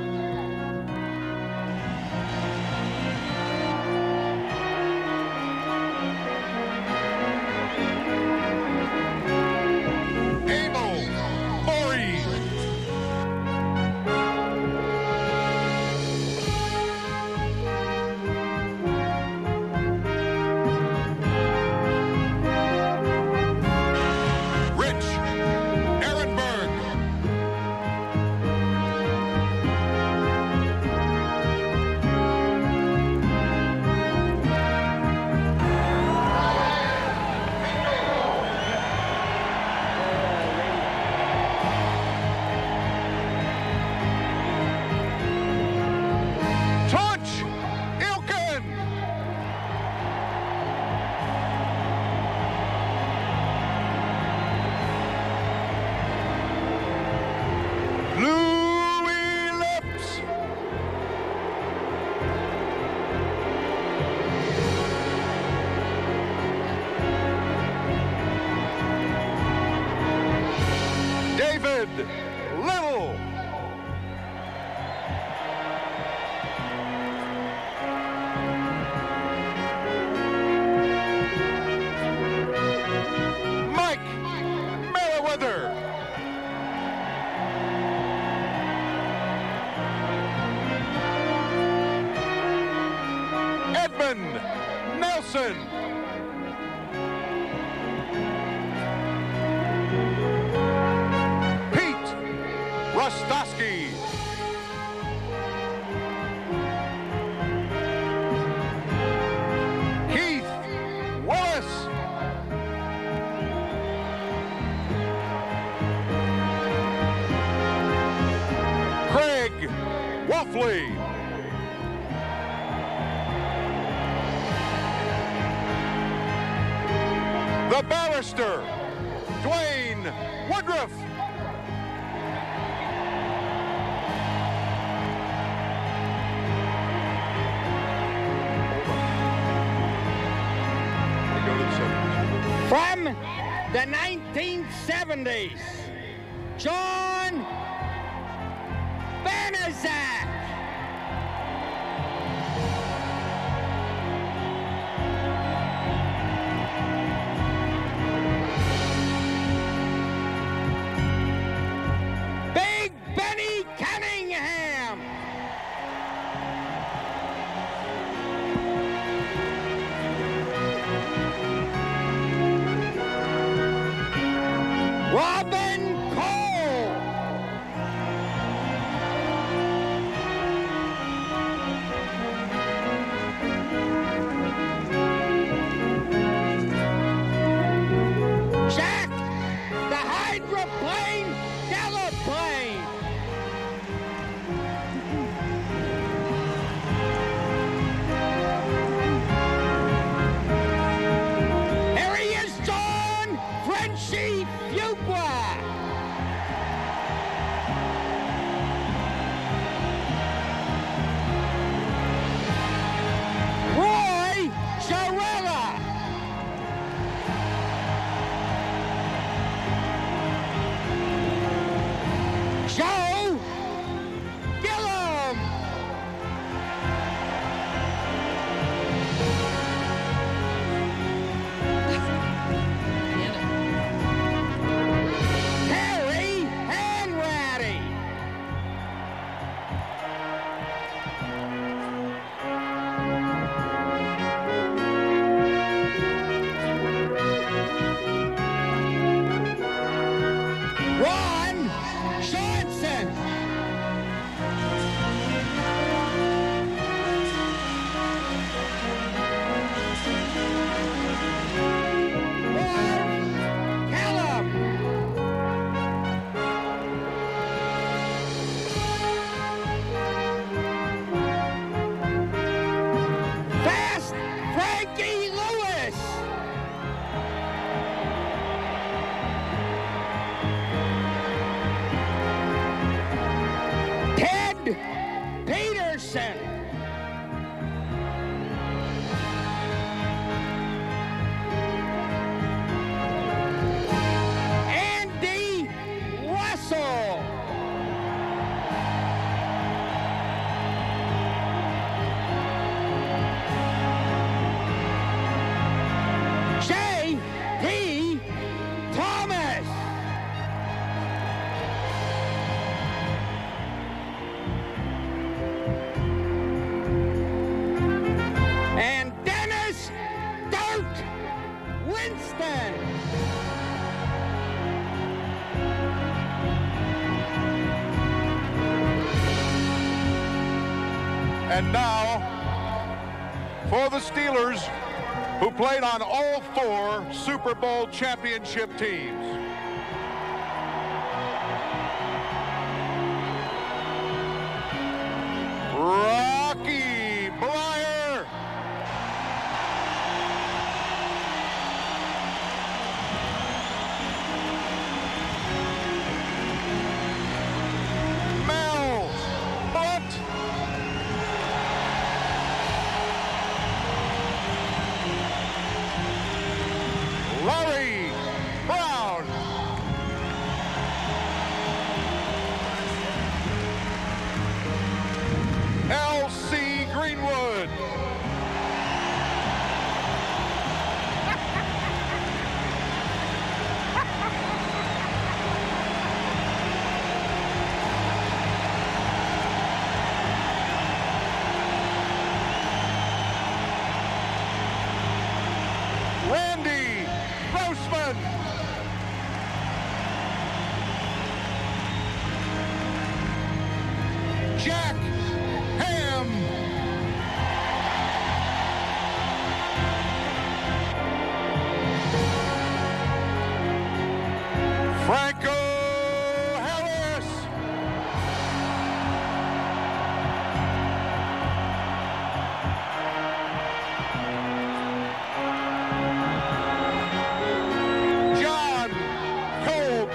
Little. Mike Merriweather. Edmund Nelson. Rostowski. Keith Willis. Craig Wolfley. The barrister, Dwayne Woodruff. From the 1970s, John Banaszak. Big Benny Cunningham. Robin Cole. Jack, the hydroplane Delaplane. Here he is, John Frenchie Fuqua. Winston. And now, for the Steelers, who played on all 4 Super Bowl championship teams. Rocky Bleier. Mel Blunt. Larry Brown. L.C. Greenwood. Randy Grossman. Jack Ham. Franco Harris. John Kolb.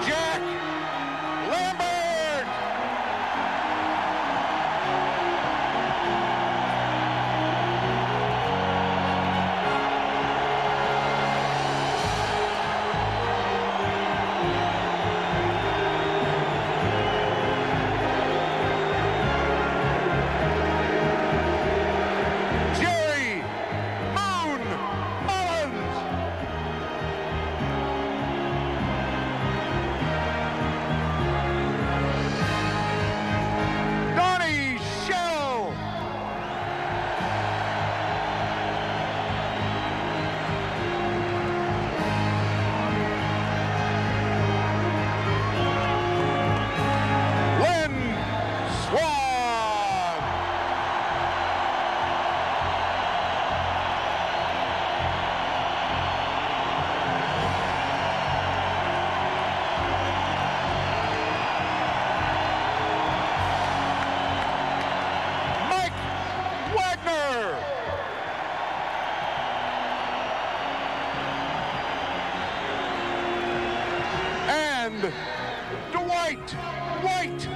Jack Lambert. Jerry Moon Mullins. Donnie Shell. Lynn Swan. Mike Wagner. And Dwight White.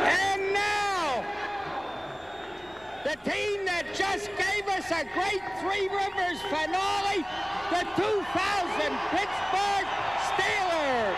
And now, the team that just gave us a great Three Rivers finale, the 2000 Pittsburgh Steelers.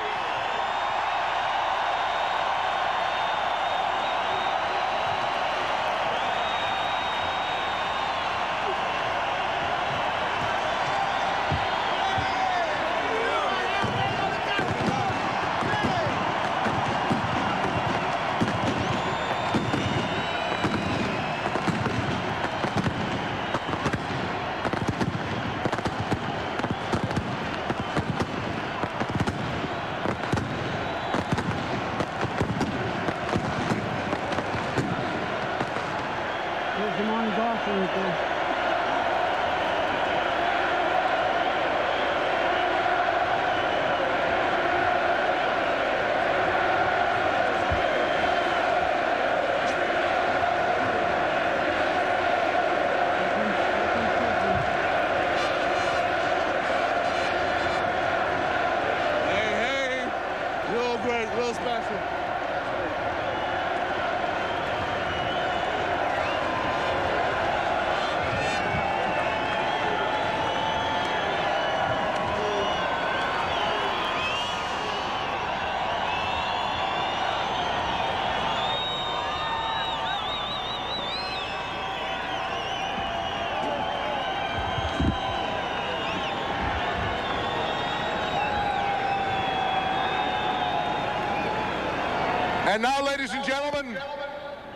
And now, ladies and gentlemen,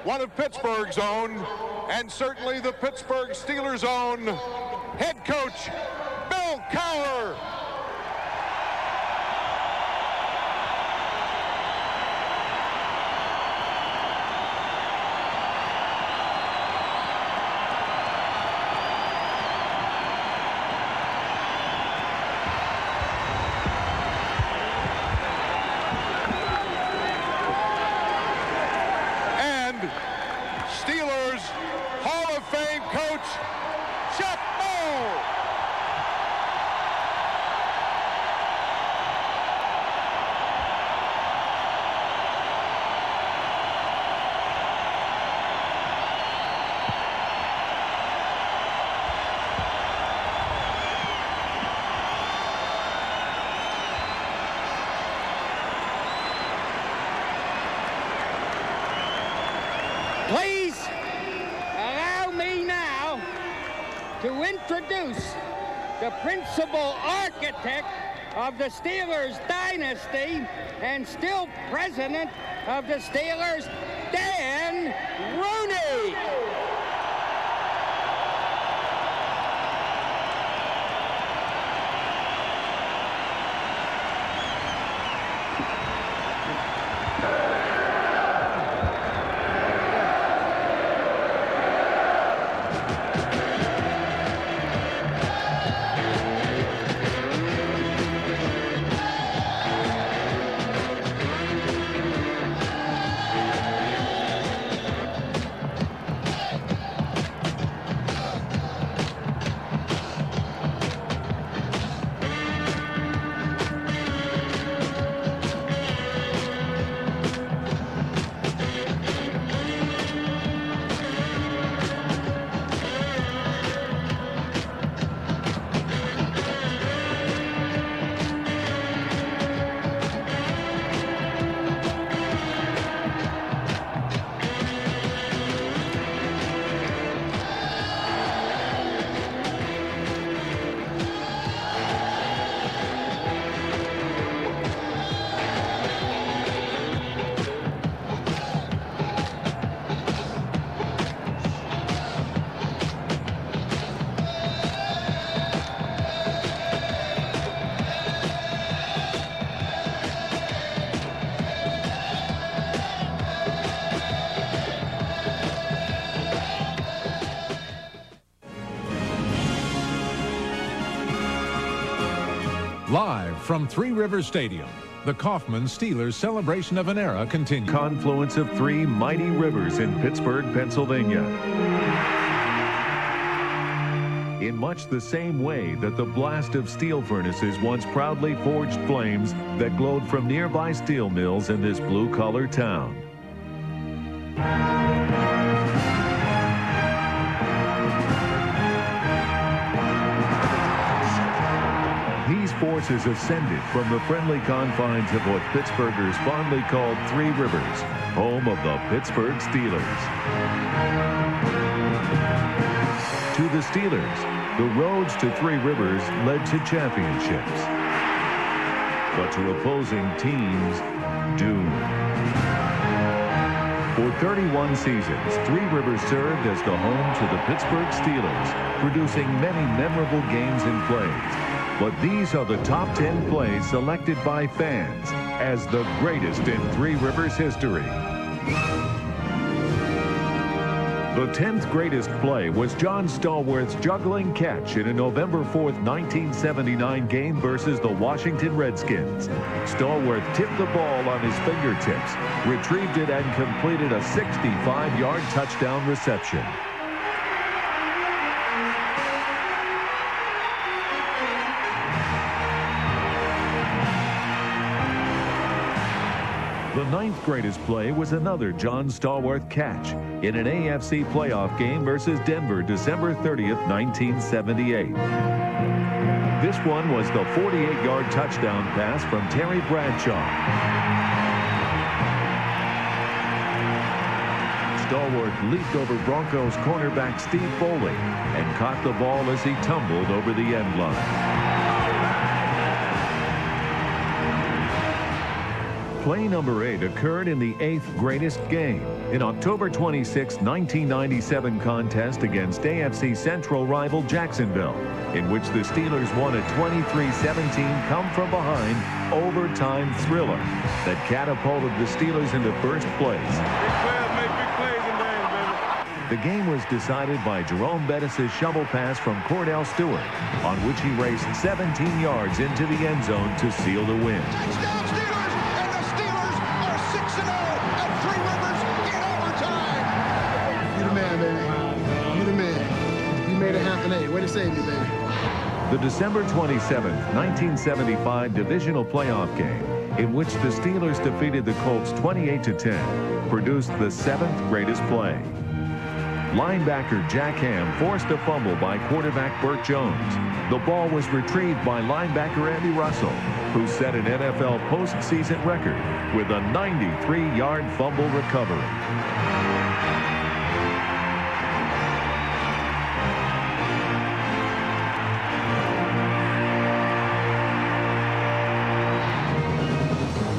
one of Pittsburgh's own, and certainly the Pittsburgh Steelers' own, head coach, Bill Cowher. Steelers Hall of Fame coach, Chuck Moe. Please allow me now to introduce the principal architect of the Steelers dynasty and still president of the Steelers, Dan Rooney. Live from Three Rivers Stadium, the Kaufman Steelers celebration of an era continues. Confluence of three mighty rivers in Pittsburgh, Pennsylvania. In much the same way that the blast of steel furnaces once proudly forged flames that glowed from nearby steel mills in this blue-collar town. These forces ascended from the friendly confines of what Pittsburghers fondly called Three Rivers, home of the Pittsburgh Steelers. To the Steelers, the roads to Three Rivers led to championships. But to opposing teams, doom. For 31 seasons, Three Rivers served as the home to the Pittsburgh Steelers, producing many memorable games and plays. But these are the top 10 plays selected by fans as the greatest in Three Rivers history. The 10th greatest play was John Stallworth's juggling catch in a November 4th, 1979 game versus the Washington Redskins. Stallworth tipped the ball on his fingertips, retrieved it, and completed a 65-yard touchdown reception. The 9th greatest play was another John Stallworth catch in an AFC playoff game versus Denver, December 30th, 1978. This one was the 48-yard touchdown pass from Terry Bradshaw. Stallworth leaped over Broncos cornerback Steve Foley and caught the ball as he tumbled over the end line. Play number 8 occurred in the 8th greatest game, an October 26, 1997 contest against AFC Central rival Jacksonville, in which the Steelers won a 23-17 come-from-behind overtime thriller that catapulted the Steelers into first place. The game was decided by Jerome Bettis' shovel pass from Cordell Stewart, on which he raced 17 yards into the end zone to seal the win. Touchdown Steelers, and the Steelers are 6-0 at Three Rivers in overtime. You the man, baby. You the man. You made it half an A. Way to save me, baby. The December 27, 1975 divisional playoff game, in which the Steelers defeated the Colts 28-10, produced the 7th greatest play. Linebacker Jack Ham forced a fumble by quarterback Burt Jones. The ball was retrieved by linebacker Andy Russell, who set an NFL postseason record with a 93-yard fumble recovery.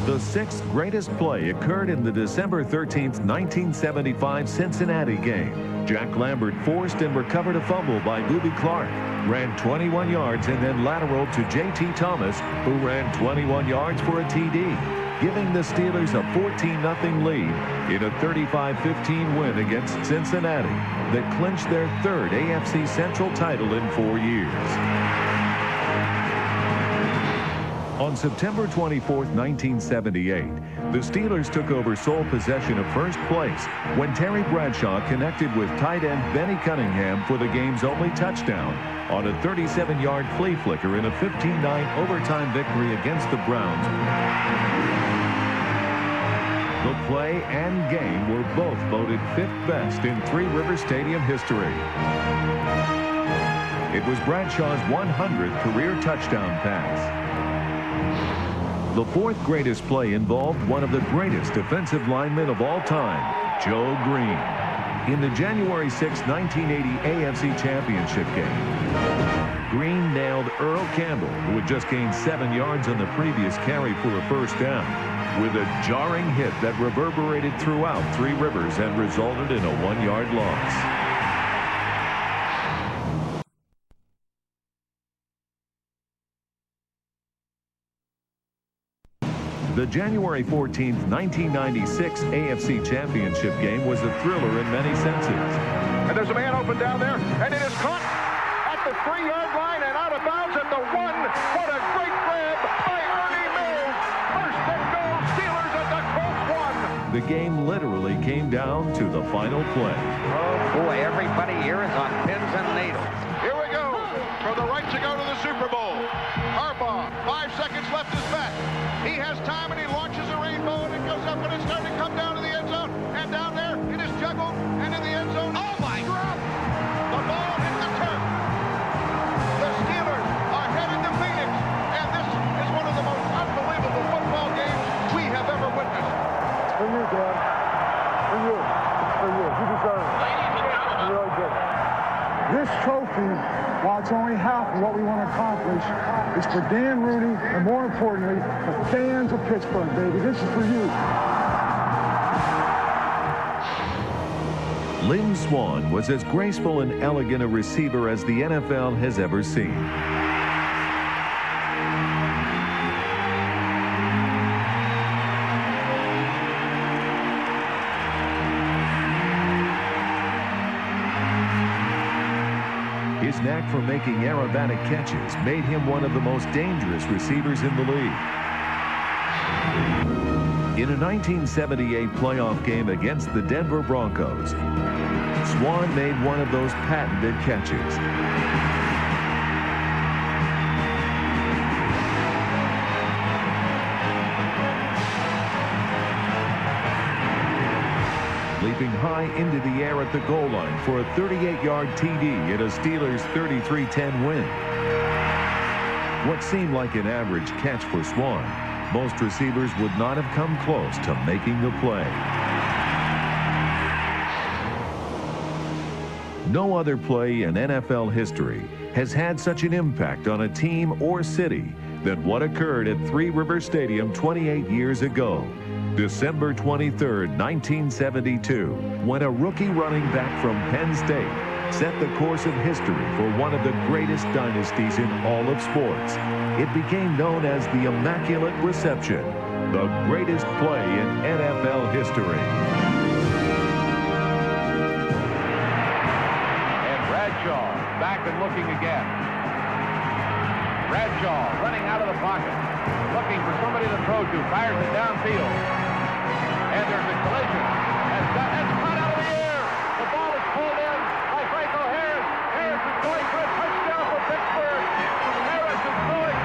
The 6th greatest play occurred in the December 13, 1975 Cincinnati game. Jack Lambert forced and recovered a fumble by Boobie Clark, ran 21 yards and then lateraled to J.T. Thomas, who ran 21 yards for a TD, giving the Steelers a 14-0 lead in a 35-15 win against Cincinnati that clinched their 3rd AFC Central title in 4 years. On September 24, 1978, the Steelers took over sole possession of first place when Terry Bradshaw connected with tight end Benny Cunningham for the game's only touchdown on a 37-yard flea flicker in a 15-9 overtime victory against the Browns. The play and game were both voted 5th best in Three Rivers Stadium history. It was Bradshaw's 100th career touchdown pass. The 4th greatest play involved one of the greatest defensive linemen of all time, Joe Green. In the January 6, 1980 AFC Championship game, Green nailed Earl Campbell, who had just gained 7 yards on the previous carry for a first down, with a jarring hit that reverberated throughout Three Rivers and resulted in a 1-yard loss. The January 14, 1996 AFC Championship game was a thriller in many senses. And there's a man open down there, and it is caught at the 3-yard line and out of bounds at the 1. What a great grab by Ernie Mills. First and goal, Steelers at the Colts 1. The game literally came down to the final play. Oh, boy, everybody here is on pins and needles. Here we go for the right to go to the Super Bowl. Harbaugh, 5 seconds left is back. He has time and he launches a rainbow and it goes up and it's starting to come down to the end zone. And down there it is juggled and in the end zone. Oh my God! The ball hit the turf. The Steelers are headed to Phoenix. And this is one of the most unbelievable football games we have ever witnessed. It's for you, Dad. For you. It's for you. You deserve it. You really do. This trophy, while it's only half of what we want to accomplish, it's for Dan Rooney, and more importantly, the fans of Pittsburgh, baby. This is for you. Lynn Swann was as graceful and elegant a receiver as the NFL has ever seen. His knack for making aerobatic catches made him one of the most dangerous receivers in the league. In a 1978 playoff game against the Denver Broncos, Swann made one of those patented catches. Leaping high into the air at the goal line for a 38-yard TD in a Steelers 33-10 win. What seemed like an average catch for Swann, most receivers would not have come close to making the play. No other play in NFL history has had such an impact on a team or city than what occurred at Three River Stadium 28 years ago. December 23rd, 1972, when a rookie running back from Penn State set the course of history for one of the greatest dynasties in all of sports. It became known as the Immaculate Reception, the greatest play in NFL history. And Bradshaw back and looking again. Bradshaw running out of the pocket, looking for somebody to throw to, fires it downfield. And there's a collision. It's caught out of the air. The ball is pulled in by Franco Harris. Harris is going for a touchdown for Pittsburgh. Harris is going.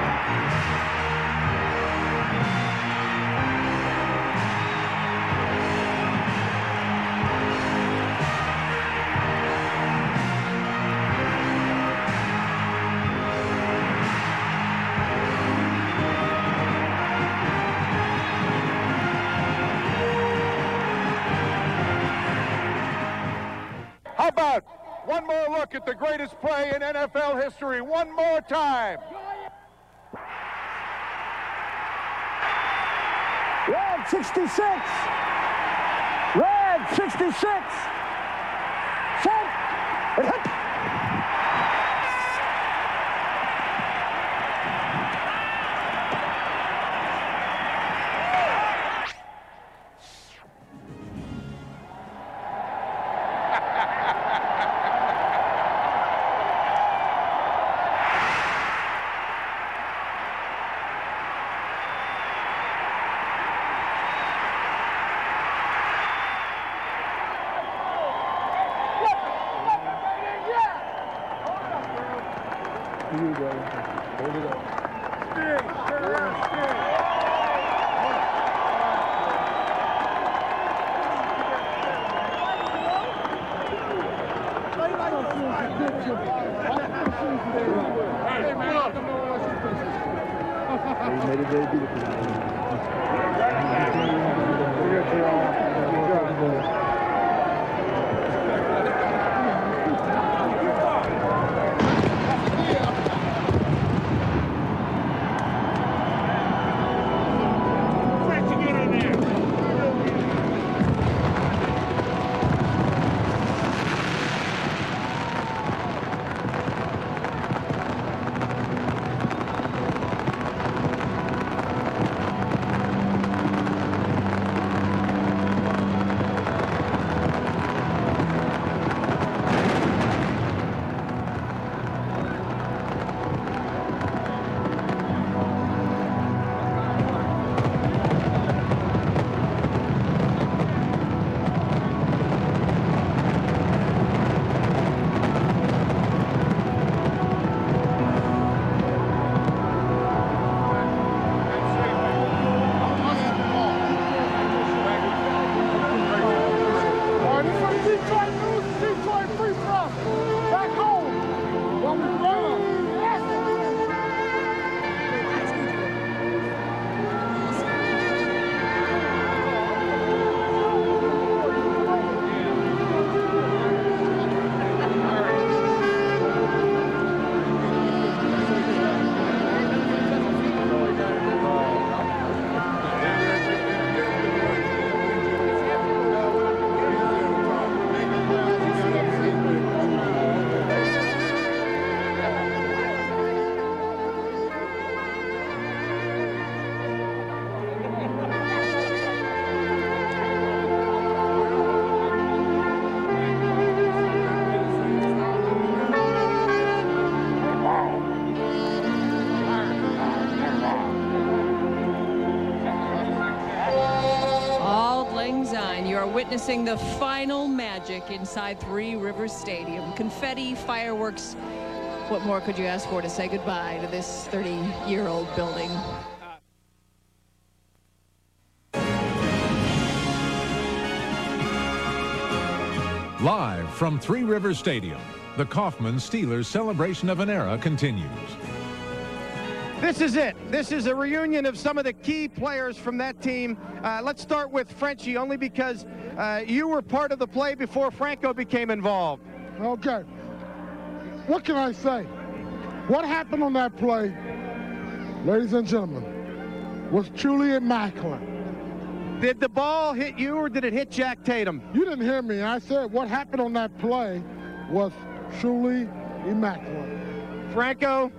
How about one more look at the greatest play in NFL history? One more time. Red 66. Red 66. Set. And hit. Here you go. Hold it up. Spin. Turn around. Spin. He made it very beautiful. Witnessing the final magic inside Three Rivers Stadium. Confetti, fireworks. What more could you ask for to say goodbye to this 30-year-old building? Live from Three Rivers Stadium, the Kaufman Steelers celebration of an era continues. This is it. This is a reunion of some of the key players from that team. Let's start with Frenchie, only because you were part of the play before Franco became involved. Okay. What can I say? What happened on that play ladies and gentlemen, was truly immaculate. Did the ball hit you or did it hit Jack Tatum? You didn't hear me. I said what happened on that play was truly immaculate. Franco,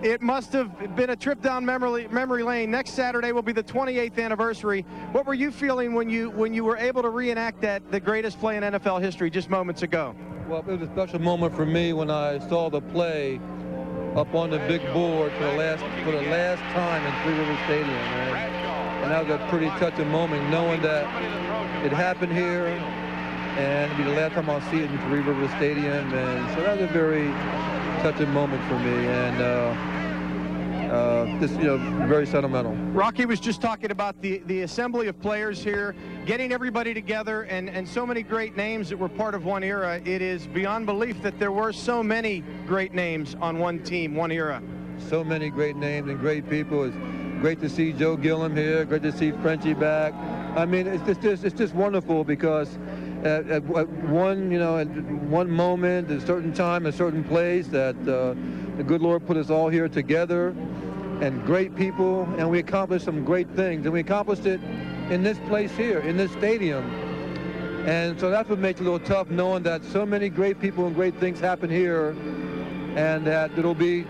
it must have been a trip down memory lane. Next Saturday will be the 28th anniversary. What were you feeling when you were able to reenact the greatest play in NFL history just moments ago? Well, it was a special moment for me when I saw the play up on the big board for the last time in Three River Stadium, and that was a pretty touching moment, knowing that it happened here, and it'll be the last time I'll see it in Three River Stadium, and so that was a very touching moment for me, and just very sentimental. Rocky was just talking about the assembly of players here, getting everybody together, and so many great names that were part of one era. It is beyond belief that there were so many great names on one team, one era. So many great names and great people. It's great to see Joe Gilliam here. Great to see Frenchie back. I mean, it's just wonderful because at one moment, at a certain time, a certain place, that the good Lord put us all here together, and great people, and we accomplished some great things, and we accomplished it in this place here, in this stadium. And so that's what makes it a little tough, knowing that so many great people and great things happen here, and that it'll be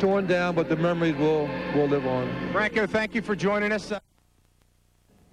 torn down, but the memories will live on. Franco, thank you for joining us.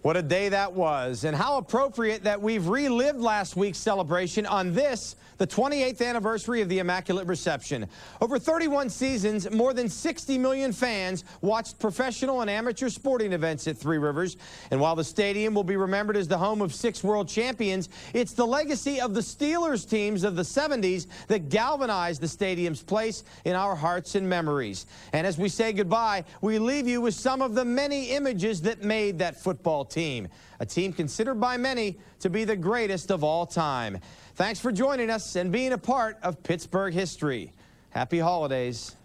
What a day that was, and how appropriate that we've relived last week's celebration on this, the 28th anniversary of the Immaculate Reception. Over 31 seasons, more than 60 million fans watched professional and amateur sporting events at Three Rivers. And while the stadium will be remembered as the home of 6 world champions, it's the legacy of the Steelers teams of the 70s that galvanized the stadium's place in our hearts and memories. And as we say goodbye, we leave you with some of the many images that made that football team, a team considered by many to be the greatest of all time. Thanks for joining us and being a part of Pittsburgh history. Happy holidays.